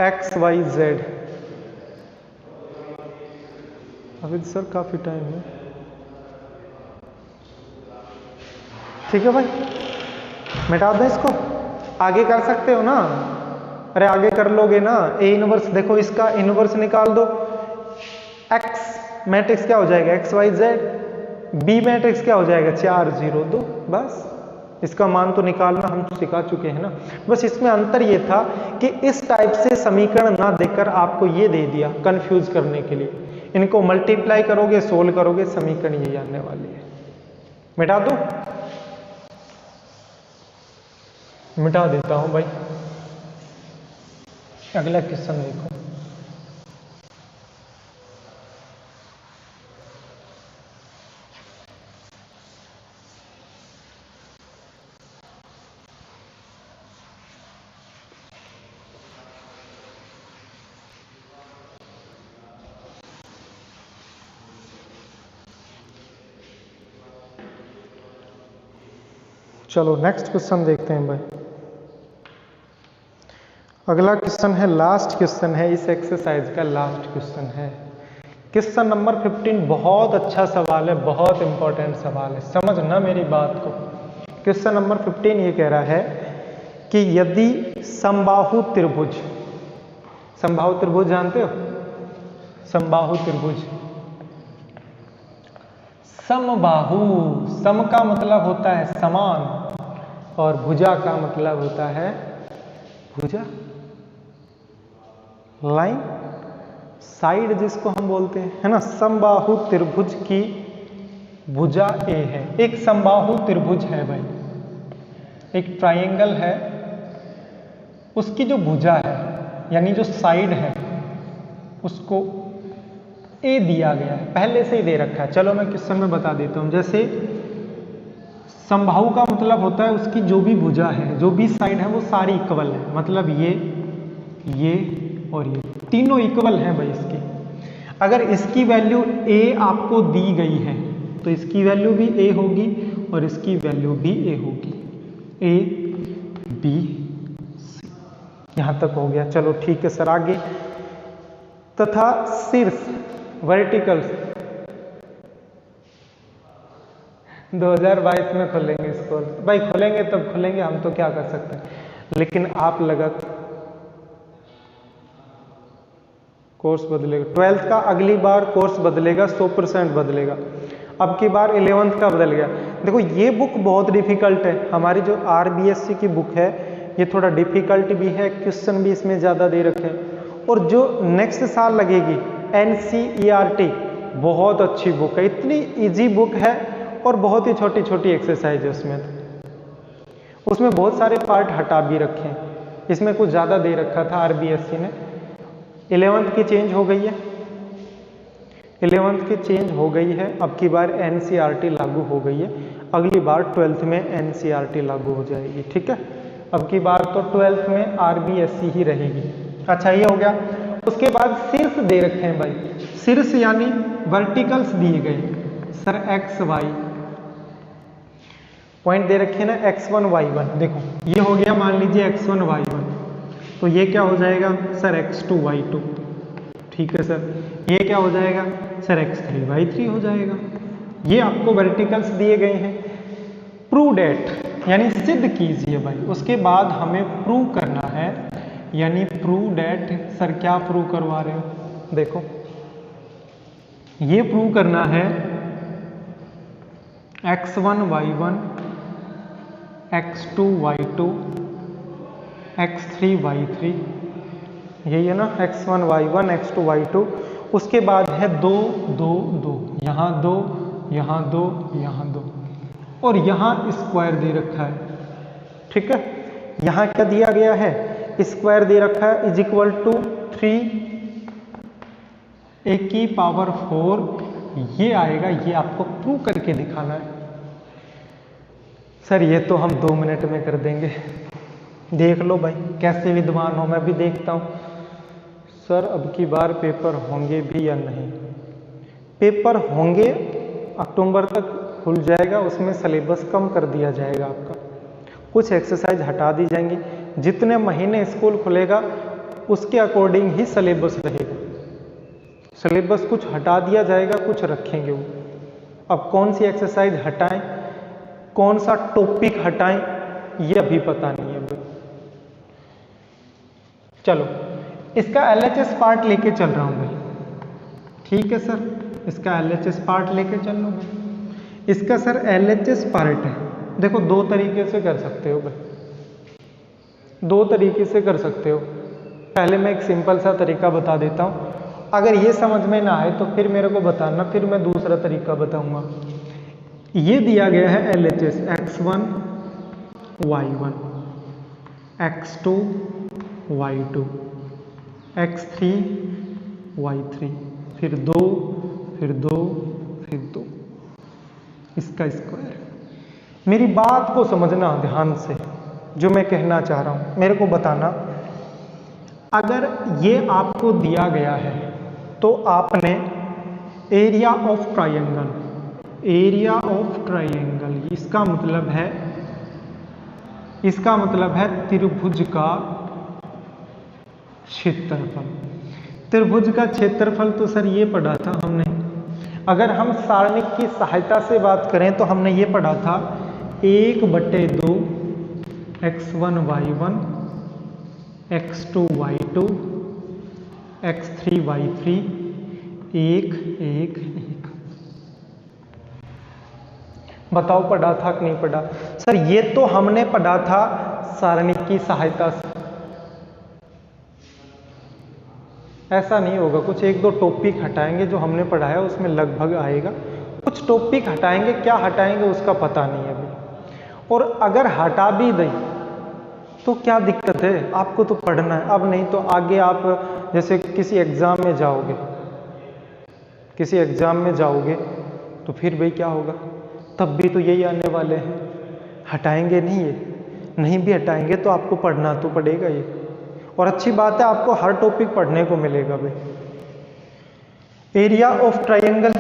x y z। अभी सर काफी टाइम है, ठीक है भाई, मिटा दो इसको, आगे कर सकते हो ना। अरे आगे कर लोगे ना। A इनवर्स देखो, इसका इनवर्स निकाल दो। x मैट्रिक्स क्या हो जाएगा? x y z। B matrix क्या हो जाएगा? 4 0 2। बस इसका मान तो निकालना हम सिखा चुके हैं ना। बस इसमें अंतर ये था कि इस टाइप से समीकरण ना देकर आपको ये दे दिया कंफ्यूज करने के लिए। इनको मल्टीप्लाई करोगे, सोल्व करोगे, समीकरण यही आने वाली है। मिटा दो, मिटा देता हूं भाई। अगला क्वेश्चन देखो, चलो नेक्स्ट क्वेश्चन देखते हैं भाई। अगला क्वेश्चन है, लास्ट क्वेश्चन है, इस एक्सरसाइज का लास्ट क्वेश्चन है। क्वेश्चन नंबर 15 बहुत अच्छा सवाल है, बहुत इंपॉर्टेंट सवाल है, समझना मेरी बात को। क्वेश्चन नंबर 15 ये कह रहा है कि यदि समबाहु त्रिभुज, समबाहु त्रिभुज जानते हो? समबाहु त्रिभुज, समबाहु, सम का मतलब होता है समान और भुजा का मतलब होता है भुजा, लाइन, साइड जिसको हम बोलते हैं, है ना। समबाहु त्रिभुज की भुजा A है। एक समबाहु त्रिभुज है भाई, एक ट्रायंगल है, उसकी जो भुजा है यानी जो साइड है उसको A दिया गया है, पहले से ही दे रखा है। चलो मैं क्वेश्चन में बता देता हूं। जैसे समबाहु का मतलब होता है उसकी जो भी भुजा है, जो भी साइड है वो सारी इक्वल है, मतलब ये और ये तीनों इक्वल हैं भाई इसकी। अगर इसकी वैल्यू A आपको दी गई है तो इसकी वैल्यू भी A होगी और इसकी वैल्यू भी A होगी, A B C। यहां तक हो गया, चलो ठीक है सर। आगे, तथा शीर्ष वर्टिकल 2022 में खोलेंगे स्कूल भाई, खोलेंगे तब खोलेंगे, हम तो क्या कर सकते हैं। लेकिन आप लगा कोर्स बदलेगा, 12th का अगली बार कोर्स बदलेगा, 100% बदलेगा। अब की बार 11th का बदल गया। देखो ये बुक बहुत डिफिकल्ट है, हमारी जो RBSC की बुक है ये थोड़ा डिफिकल्ट भी है, क्वेश्चन भी इसमें ज़्यादा दे रखे हैं। और जो नेक्स्ट साल लगेगी NCERT, बहुत अच्छी बुक है, इतनी ईजी बुक है और बहुत ही छोटी छोटी एक्सरसाइज है उसमें। उसमें बहुत सारे पार्ट हटा भी रखे हैं, इसमें कुछ ज़्यादा दे रखा था RBSC ने। 11th की चेंज हो गई है, 11th की चेंज हो गई है, अब की बार NCERT लागू हो गई है, अगली बार 12th में NCERT लागू हो जाएगी, ठीक है। अब की बार तो 12th में RBSC ही रहेगी। अच्छा ये हो गया। उसके बाद शीर्ष दे रखे हैं भाई, शीर्ष यानी वर्टिकल्स दिए गए सर एक्स वाई, पॉइंट दे रखे हैं ना x1 y1। देखो ये हो गया मान लीजिए x1 y1, तो ये क्या हो जाएगा सर x2 y2। ठीक है सर, ये क्या हो जाएगा सर x3 y3 हो जाएगा। ये आपको वर्टिकल्स दिए गए हैं। प्रूव डेट यानी सिद्ध कीजिए भाई, उसके बाद हमें प्रूव करना है, यानी प्रूव डेट। सर क्या प्रूव करवा रहे हो, देखो ये प्रूव करना है x1 y1 x2 y2 x3 y3, यही है ना x1 y1 x2 y2। उसके बाद है 2 2 2, यहाँ 2 यहाँ 2 यहाँ 2, और यहाँ स्क्वायर दे रखा है। ठीक है, यहाँ क्या दिया गया है स्क्वायर दे रखा है इज इक्वल टू 3 a की पावर 4, ये आएगा। ये आपको प्रूव करके दिखाना है। सर ये तो हम 2 मिनट में कर देंगे। देख लो भाई कैसे विद्वान हो, मैं भी देखता हूँ। सर अब की बार पेपर होंगे भी या नहीं? पेपर होंगे, अक्टूबर तक खुल जाएगा, उसमें सिलेबस कम कर दिया जाएगा आपका, कुछ एक्सरसाइज हटा दी जाएंगी। जितने महीने स्कूल खुलेगा उसके अकॉर्डिंग ही सिलेबस रहेगा। सिलेबस कुछ हटा दिया जाएगा, कुछ रखेंगे वो। अब कौन सी एक्सरसाइज हटाएं, कौन सा टॉपिक हटाएं, ये अभी पता नहीं है भाई। चलो इसका LHS पार्ट लेके चल रहा हूं भाई। ठीक है सर, इसका LHS पार्ट लेके चल लो भाई। इसका सर LHS पार्ट है, देखो 2 तरीके से कर सकते हो भाई, 2 तरीके से कर सकते हो। पहले मैं एक सिंपल सा तरीका बता देता हूं, अगर ये समझ में ना आए तो फिर मेरे को बताना, फिर मैं दूसरा तरीका बताऊंगा। ये दिया गया है LHS x1 y1 x2 y2 x3 y3, फिर 2 फिर 2 फिर 2, इसका स्क्वायर। मेरी बात को समझना ध्यान से, जो मैं कहना चाह रहा हूं मेरे को बताना। अगर ये आपको दिया गया है तो आपने area of triangle, area of triangle, इसका मतलब है त्रिभुज का क्षेत्रफल। त्रिभुज का क्षेत्रफल तो सर ये पढ़ा था हमने। अगर हम सारणिक की सहायता से बात करें तो हमने ये पढ़ा था 1/2 x1 y1 x2 y2 x3 y3 1 1 1। बताओ पढ़ा था कि नहीं पढ़ा? सर ये तो हमने पढ़ा था सारणिक की सहायता से। ऐसा नहीं होगा, कुछ 1-2 टॉपिक हटाएंगे जो हमने पढ़ा है उसमें लगभग आएगा, कुछ टॉपिक हटाएंगे, क्या हटाएंगे उसका पता नहीं है अभी। और अगर हटा भी दें तो क्या दिक्कत है, आपको तो पढ़ना है। अब नहीं तो आगे आप जैसे किसी एग्जाम में जाओगे, किसी एग्जाम में जाओगे तो फिर भाई क्या होगा, तब भी तो यही आने वाले हैं। हटाएंगे नहीं, ये नहीं भी हटाएंगे तो आपको पढ़ना तो पड़ेगा ये। और अच्छी बात है आपको हर टॉपिक पढ़ने को मिलेगा भाई। एरिया ऑफ ट्रायंगल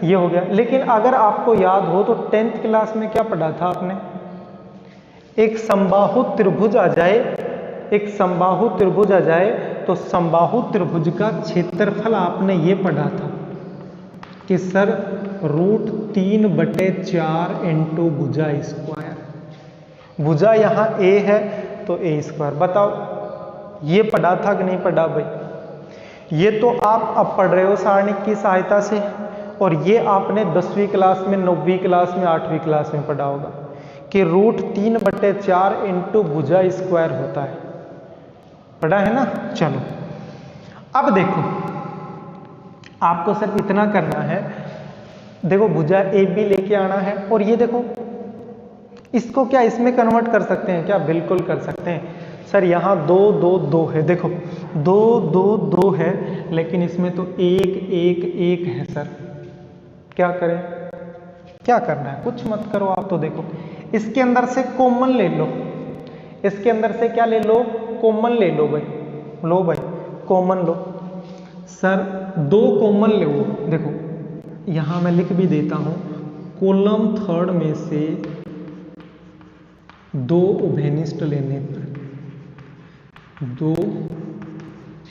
ये हो गया। लेकिन अगर आपको याद हो तो 10th क्लास में क्या पढ़ा था आपने, एक समबाहु त्रिभुज आ जाए, एक समबाहु त्रिभुज आ जाए तो समबाहु त्रिभुज का क्षेत्रफल आपने ये पढ़ा था कि सर √3/4 इंटू भुजा स्क्वायर। भुजा यहाँ a है तो a स्क्वायर। बताओ ये पढ़ा था कि नहीं पढ़ा भाई? ये तो आप अब पढ़ रहे हो सारणिक की सहायता से, और ये आपने 10वीं क्लास में, 9वीं क्लास में, 8वीं क्लास में पढ़ा होगा कि √3/4 इंटू भुजा स्क्वायर होता है। पढ़ा है ना? चलो अब देखो, आपको सिर्फ इतना करना है, देखो भुजा ए बी लेके आना है, और ये देखो इसको क्या इसमें कन्वर्ट कर सकते हैं क्या? बिल्कुल कर सकते हैं। सर यहाँ 2 2 2 है, देखो 2 2 2 है, लेकिन इसमें तो 1 1 1 है। सर क्या करें, क्या करना है? कुछ मत करो आप, तो देखो इसके अंदर से कॉमन ले लो, इसके अंदर से क्या ले लो, कॉमन ले लो भाई, लो भाई कॉमन लो। सर 2 कॉमन लो, देखो यहां मैं लिख भी देता हूं, कॉलम थर्ड में से 2 उभयनिष्ठ लेने पर, 2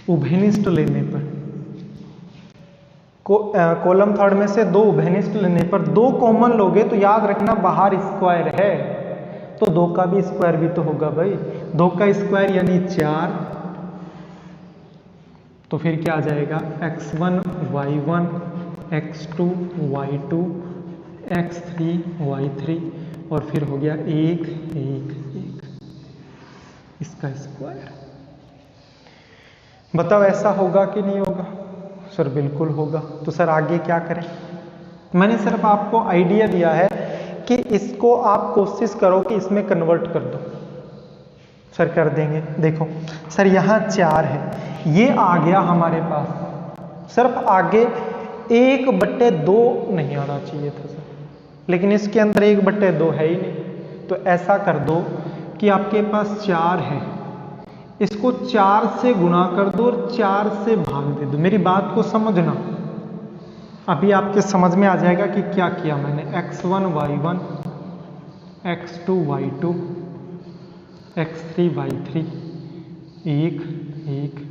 उभयनिष्ठ लेने पर, कॉलम थर्ड में से 2 उभयनिष्ठ लेने पर 2 कॉमन लोगे तो याद रखना बाहर स्क्वायर है, तो 2 का भी स्क्वायर भी तो होगा भाई, 2 का स्क्वायर यानी 4, तो फिर क्या आ जाएगा x1 y1 x2 y2 x3 y3 और फिर हो गया 1 1 1 इसका स्क्वायर। बताओ ऐसा होगा कि नहीं होगा? सर बिल्कुल होगा। तो सर आगे क्या करें? मैंने सिर्फ आपको आइडिया दिया है कि इसको आप कोशिश करो कि इसमें कन्वर्ट कर दो। सर कर देंगे। देखो सर यहाँ 4 है, ये आ गया हमारे पास, सिर्फ आगे 1/2 नहीं आना चाहिए था सर, लेकिन इसके अंदर 1/2 है ही नहीं। तो ऐसा कर दो कि आपके पास 4 है, इसको 4 से गुणा कर दो और 4 से भाग दे दो। मेरी बात को समझना, अभी आपके समझ में आ जाएगा कि क्या किया मैंने। x1 y1 x2 y2 x3 y3 1 1 1।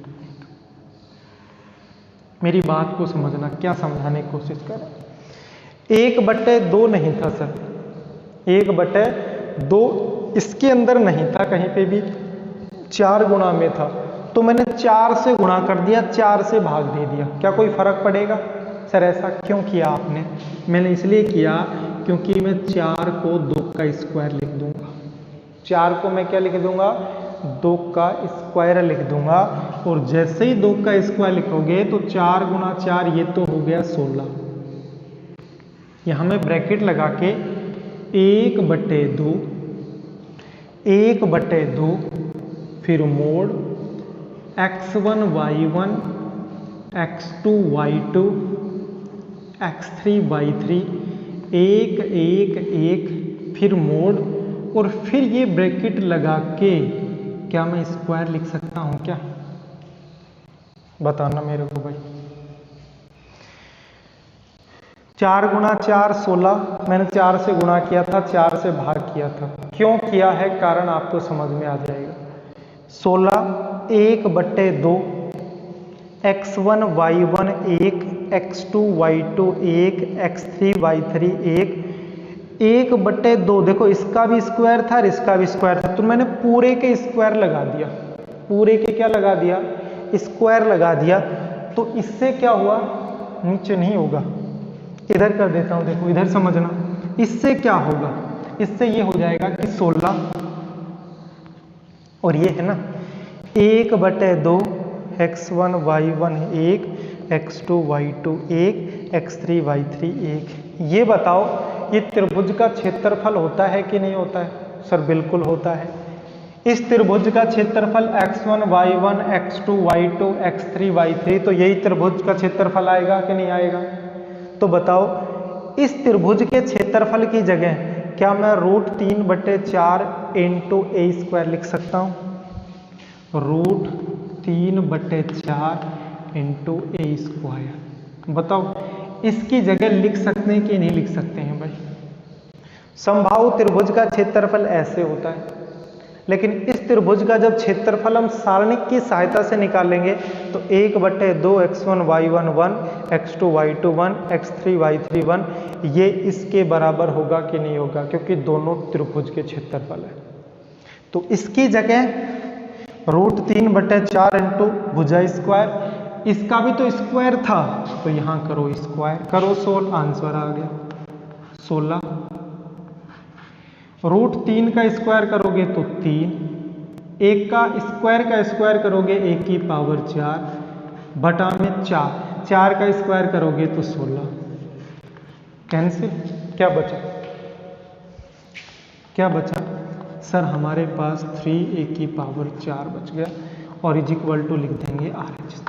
मेरी बात को समझना, क्या समझाने की कोशिश करें। 1/2 नहीं था सर, 1/2 इसके अंदर नहीं था कहीं पे भी, 4 गुणा में था, तो मैंने 4 से गुणा कर दिया, 4 से भाग दे दिया। क्या कोई फर्क पड़ेगा? सर ऐसा क्यों किया आपने? मैंने इसलिए किया क्योंकि मैं 4 को 2 का स्क्वायर लिख दूंगा, 4 को मैं क्या लिख दूंगा? 2 का स्क्वायर लिख दूंगा। और जैसे ही 2 का स्क्वायर लिखोगे तो 4 गुणा 4 ये तो हो गया 16। यहां मैं ब्रैकेट लगा के 1/2 1/2 फिर mode x1 y1 x2 y2 x3 y3 1 1 1 फिर मोड, और फिर ये ब्रैकेट लगा के क्या मैं स्क्वायर लिख सकता हूं क्या? बताना मेरे को भाई। 4 गुणा 4 16, मैंने 4 से गुणा किया था, 4 से भाग किया था। क्यों किया है कारण आपको समझ में आ जाएगा। 16 1/2 x1 y1 1 x2 y2 1 x3 y3 1 1/2। देखो इसका भी स्क्वायर था और इसका भी स्क्वायर था, तो मैंने पूरे के स्क्वायर लगा दिया, पूरे के क्या लगा दिया? स्क्वायर लगा दिया। तो इससे क्या हुआ? नीचे नहीं होगा, इधर कर देता हूं, देखो इधर समझना। इससे क्या होगा? इससे ये हो जाएगा कि 16 और ये है ना 1/2 x1 y1 1 x2 y2 1 x3 y3 1। ये बताओ ये त्रिभुज का क्षेत्रफल होता है कि नहीं होता है? सर बिल्कुल होता है। इस त्रिभुज का क्षेत्रफल x1 y1 x2 y2 x3 y3, तो यही त्रिभुज का क्षेत्रफल आएगा कि नहीं आएगा? तो बताओ इस त्रिभुज के क्षेत्रफल की जगह क्या मैं √3/4 इंटू ए स्क्वायर लिख सकता हूं? √3/4 इंटू ए स्क्वायर। बताओ इसकी जगह लिख सकते हैं कि नहीं लिख सकते हैं भाई? समबाहु त्रिभुज का क्षेत्रफल ऐसे होता है, लेकिन इस त्रिभुज का जब क्षेत्रफल हम सारणिक की सहायता से निकालेंगे तो 1/2 x1 y1 1 x2 y2 1 x3 y3 1 ये इसके बराबर होगा कि नहीं होगा? क्योंकि दोनों त्रिभुज के क्षेत्रफल है। तो इसकी जगह √3/4 इंटू भुजा स्क्वायर, इसका भी तो स्क्वायर था, तो यहां करो स्क्वायर, करो 16, आंसर आ गया 16। √3 का स्क्वायर करोगे तो 3, 1 का स्क्वायर करोगे 1 की पावर 4 बटा में 4, 4 का स्क्वायर करोगे तो 16। कैंसिल, क्या बचा? क्या बचा? सर हमारे पास 3 1 की पावर 4 बच गया, और इज इक्वल टू लिख देंगे RH।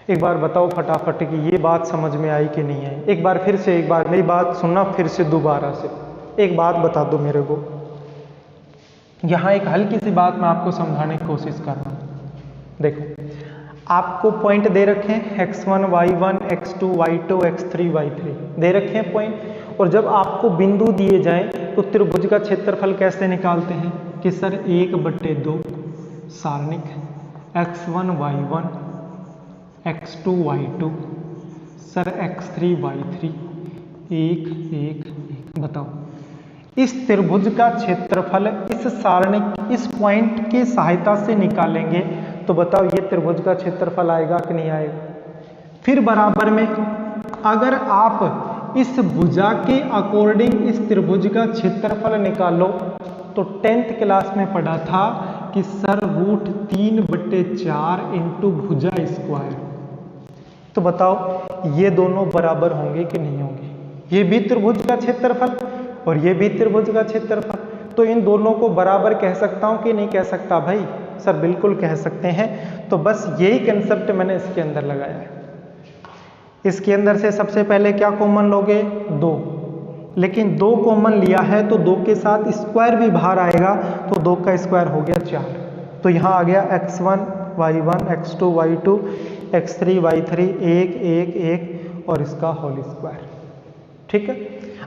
एक बार बताओ फटाफट कि ये बात समझ में आई कि नहीं आई? एक बार फिर से, एक बार मेरी बात सुनना फिर से दोबारा से। एक बात बता दो मेरे को, यहाँ एक हल्की सी बात मैं आपको समझाने की कोशिश कर रहा हूँ। देखो आपको पॉइंट दे रखे हैं x1 y1 x2 y2 x3 y3 दे रखे हैं पॉइंट, और जब आपको बिंदु दिए जाएं तो त्रिभुज का क्षेत्रफल कैसे निकालते हैं कि sir 1/2 सारणिक x1 y1 x2 y2 sir x3 y3 1 1 1। बताओ इस त्रिभुज का क्षेत्रफल इस सारणिक इस पॉइंट की सहायता से निकालेंगे तो बताओ ये त्रिभुज का क्षेत्रफल आएगा कि नहीं आएगा। फिर बराबर में अगर आप इस भुजा के अकॉर्डिंग इस त्रिभुज का क्षेत्रफल निकालो तो 10th क्लास में पढ़ा था कि सर √3/4 इंटू भुजा स्क्वायर। तो बताओ ये दोनों बराबर होंगे कि नहीं होंगे, ये भी त्रिभुज का क्षेत्रफल और ये भी त्रिभुज का क्षेत्रफल, तो इन दोनों को बराबर कह सकता हूं कि नहीं कह सकता भाई। सर बिल्कुल कह सकते हैं। तो बस यही कंसेप्ट मैंने इसके अंदर लगाया है। इसके अंदर से सबसे पहले क्या कॉमन लोगे 2, लेकिन 2 कॉमन लिया है तो 2 के साथ स्क्वायर भी बाहर आएगा तो 2 का स्क्वायर हो गया 4। तो यहाँ आ गया x1 y1 x2 y2 x3 y3 1 1 1 और इसका होल स्क्वायर। ठीक है।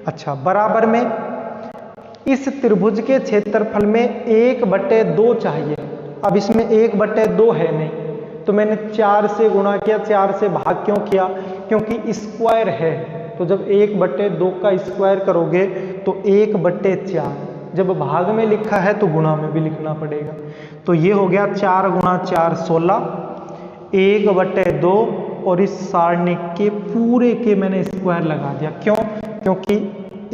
अच्छा बराबर में इस त्रिभुज के क्षेत्रफल में 1/2 चाहिए। अब इसमें 1/2 है नहीं तो मैंने 4 से गुणा किया, 4 से भाग क्यों किया क्योंकि स्क्वायर है। तो जब 1/2 का स्क्वायर करोगे तो 1/4, जब भाग में लिखा है तो गुणा में भी लिखना पड़ेगा। तो ये हो गया 4 गुणा 4 16 1/2 और इस सारणिक के पूरे के मैंने स्क्वायर लगा दिया। क्यों? क्योंकि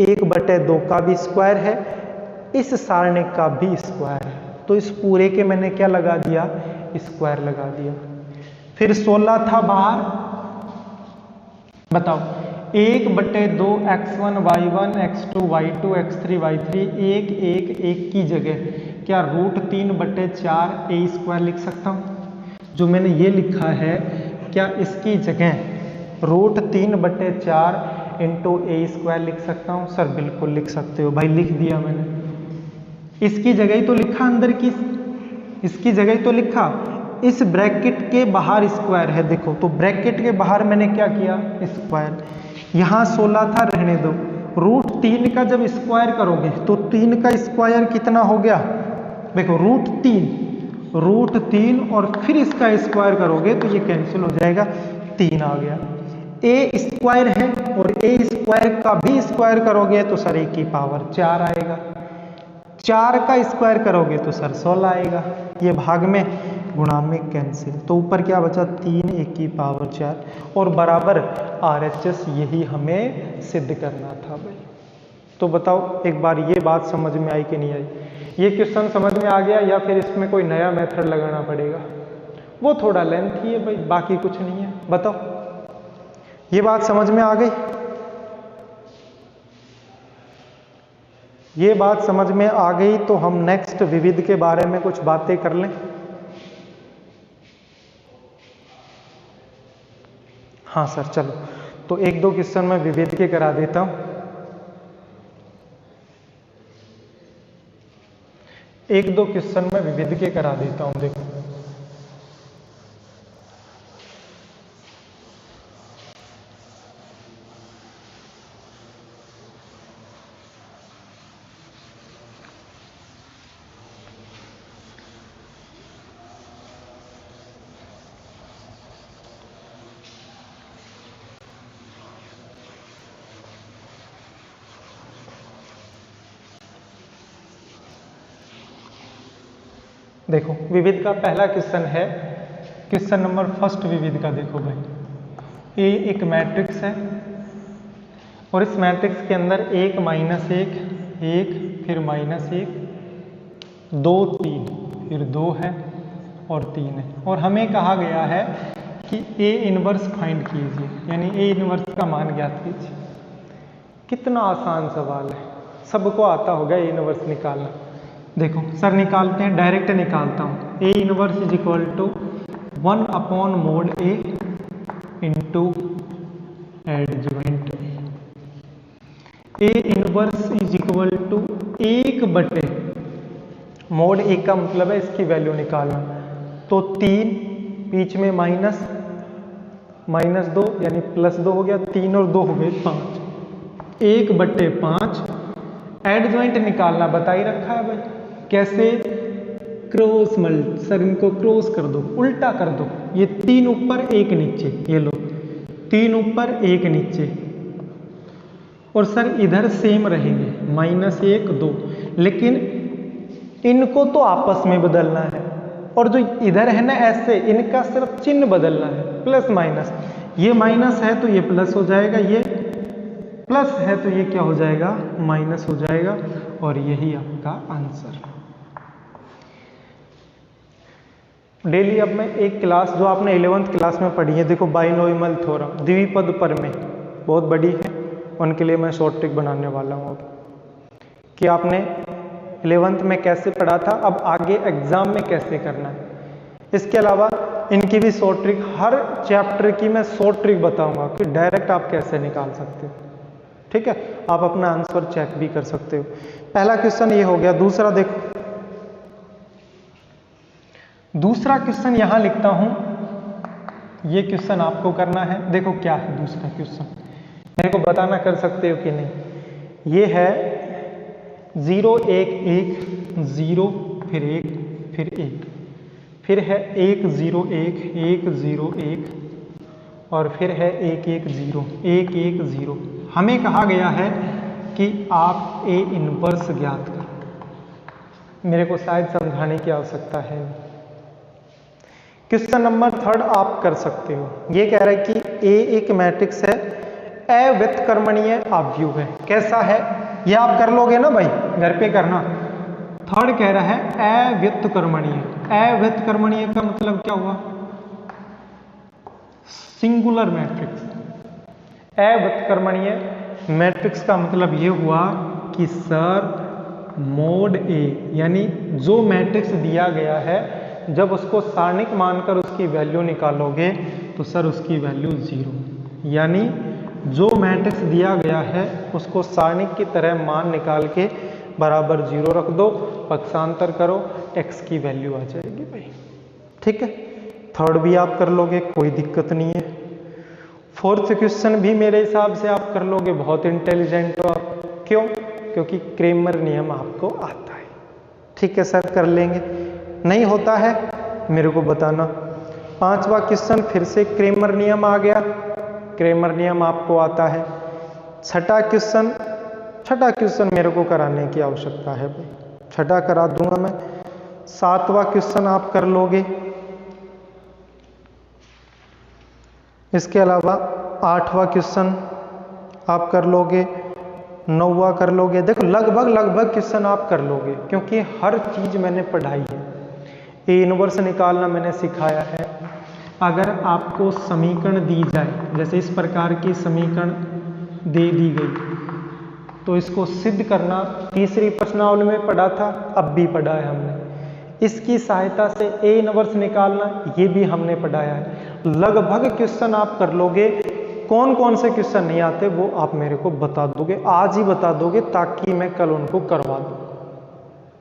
1/2 का भी स्क्वायर है, इस सारणिक का भी स्क्वायर है, तो इस पूरे के मैंने क्या लगा दिया स्क्वायर लगा दिया। फिर 16 था बाहर, बताओ 1/2 x1 y1 x2 y2 x3 y3 1 1 1 की जगह क्या √3/4 a स्क्वायर लिख सकता हूँ? जो मैंने ये लिखा है क्या इसकी जगह √3/4 इंटू a स्क्वायर लिख सकता हूँ? सर बिल्कुल लिख सकते हो भाई, लिख दिया मैंने। इसकी जगह ही तो लिखा, अंदर की इसकी जगह ही तो लिखा। इस ब्रैकेट के बाहर स्क्वायर है, देखो तो ब्रैकेट के बाहर मैंने क्या किया स्क्वायर। यहाँ 16 था, रहने दो। √3 का जब स्क्वायर करोगे तो 3 का स्क्वायर कितना हो गया, देखो √3 और फिर इसका स्क्वायर करोगे तो ये कैंसिल हो जाएगा, 3 आ गया। a स्क्वायर है और a स्क्वायर का भी स्क्वायर करोगे तो सर a की पावर 4 आएगा, 4 का स्क्वायर करोगे तो सर 16 आएगा। ये भाग में गुणा में कैंसिल, तो ऊपर क्या बचा 3 a की पावर 4 और बराबर RHS। यही हमें सिद्ध करना था भाई। तो बताओ एक बार ये बात समझ में आई कि नहीं आई? ये क्वेश्चन समझ में आ गया या फिर इसमें कोई नया मेथड लगाना पड़ेगा? वो थोड़ा लेंथी है भाई, बाकी कुछ नहीं है। बताओ ये बात समझ में आ गई? ये बात समझ में आ गई तो हम नेक्स्ट विविध के बारे में कुछ बातें कर लें। हाँ सर चलो, तो 1-2 क्वेश्चन मैं विविध के करा देता हूं। 1-2 क्वेश्चन मैं विविध के करा देता हूं। देखो देखो विविध का पहला क्वेश्चन है, क्वेश्चन नंबर फर्स्ट विविध का। देखो भाई ए एक मैट्रिक्स है और इस मैट्रिक्स के अंदर 1 -1 1 फिर -1 2 3 फिर 2 है और 3 है, और हमें कहा गया है कि ए इनवर्स फाइंड कीजिए, यानी ए इनवर्स का मान ज्ञात कीजिए। कितना आसान सवाल है, सबको आता होगा ए इनवर्स निकालना। देखो सर निकालते हैं, डायरेक्ट निकालता हूँ। A inverse is equal to 1/mod A into adjoint. A inverse is equal to 1/, mod A का मतलब है इसकी वैल्यू निकालना, तो 3 बीच में -2 यानी +2 हो गया, 3 और 2 हो गए 5, 1/5 एडजॉइंट निकालना बता ही रखा है भाई। कैसे? क्रॉस मल्ट, सर इनको क्रॉस कर दो, उल्टा कर दो, ये 3 ऊपर 1 नीचे, ये लो 3 ऊपर 1 नीचे, और सर इधर सेम रहेंगे -1 2, लेकिन इनको तो आपस में बदलना है, और जो इधर है ना ऐसे, इनका सिर्फ चिन्ह बदलना है, प्लस माइनस, ये माइनस है तो ये प्लस हो जाएगा, ये प्लस है तो ये क्या हो जाएगा, माइनस हो जाएगा, और यही आपका आंसर। डेली अब मैं एक क्लास जो आपने 11th क्लास में पढ़ी है, देखो बाइनोमियल थ्योरम, द्विपद प्रमेय, बहुत बड़ी है, उनके लिए मैं शॉर्ट ट्रिक बनाने वाला हूँ कि आपने 11th में कैसे पढ़ा था, अब आगे एग्जाम में कैसे करना है। इसके अलावा इनकी भी शॉर्ट ट्रिक, हर चैप्टर की मैं शॉर्ट ट्रिक बताऊंगा कि डायरेक्ट आप कैसे निकाल सकते हो, ठीक है। आप अपना आंसर चेक भी कर सकते हो। पहला क्वेश्चन ये हो गया। दूसरा देखो, दूसरा क्वेश्चन यहां लिखता हूं, ये क्वेश्चन आपको करना है। देखो क्या है दूसरा क्वेश्चन, मेरे को बताना कर सकते हो कि नहीं। ये है 0 1 1 0 फिर 1 फिर 1, फिर है 1 0 1 1 0 1, और फिर है 1 1 0 1 1 0। हमें कहा गया है कि आप ए इनवर्स ज्ञात करें। मेरे को शायद समझाने की आवश्यकता है। क्वेश्चन नंबर 3 आप कर सकते हो। ये कह रहा है कि ए एक मैट्रिक्स है, अव्युत्क्रमणीय अवयव है। कैसा है ये आप कर लोगे ना भाई, घर पे करना। 3 कह रहा है अव्युत्क्रमणीय। अव्युत्क्रमणीय का मतलब क्या हुआ? Singular matrix. अव्युत्क्रमणीय मैट्रिक्स का मतलब ये हुआ कि सर मोड ए, यानी जो मैट्रिक्स दिया गया है, जब उसको सारणिक मानकर उसकी वैल्यू निकालोगे तो सर उसकी वैल्यू 0, यानी जो मैट्रिक्स दिया गया है उसको सारणिक की तरह मान निकाल के बराबर 0 रख दो, पक्षांतर करो, x की वैल्यू आ जाएगी भाई, ठीक है। 3 भी आप कर लोगे, कोई दिक्कत नहीं है। 4th क्वेश्चन भी मेरे हिसाब से आप कर लोगे, बहुत इंटेलिजेंट हो आप। क्यों? क्योंकि क्रेमर नियम आपको आता है, ठीक है सर, कर लेंगे। नहीं होता है मेरे को बताना। 5वां क्वेश्चन फिर से क्रेमर नियम आ गया, क्रेमर नियम आपको आता है। 6ठा क्वेश्चन मेरे को कराने की आवश्यकता है भाई, 6ठा करा दूंगा मैं। 7वां क्वेश्चन आप कर लोगे। इसके अलावा 8वां क्वेश्चन आप कर लोगे, 9वां कर लोगे। देखो लगभग क्वेश्चन आप कर लोगे, क्योंकि हर चीज मैंने पढ़ाई है। ए इनवर्स निकालना मैंने सिखाया है। अगर आपको समीकरण दी जाए, जैसे इस प्रकार की समीकरण दे दी गई, तो इसको सिद्ध करना तीसरी प्रश्नावली में पढ़ा था, अब भी पढ़ा है हमने। इसकी सहायता से ए इनवर्स निकालना, ये भी हमने पढ़ाया है। लगभग क्वेश्चन आप कर लोगे। कौन कौन से क्वेश्चन नहीं आते वो आप मेरे को बता दोगे, आज ही बता दोगे, ताकि मैं कल उनको करवा दूँ,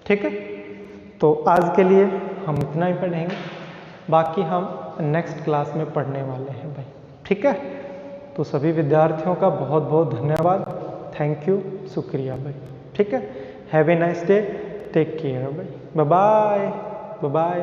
ठीक है। तो आज के लिए हम इतना ही पढ़ेंगे, बाकी हम नेक्स्ट क्लास में पढ़ने वाले हैं भाई, ठीक है। तो सभी विद्यार्थियों का बहुत बहुत धन्यवाद, थैंक यू, शुक्रिया भाई, ठीक है। Have a nice day, take care भाई, बाय बाय, बाय बाय।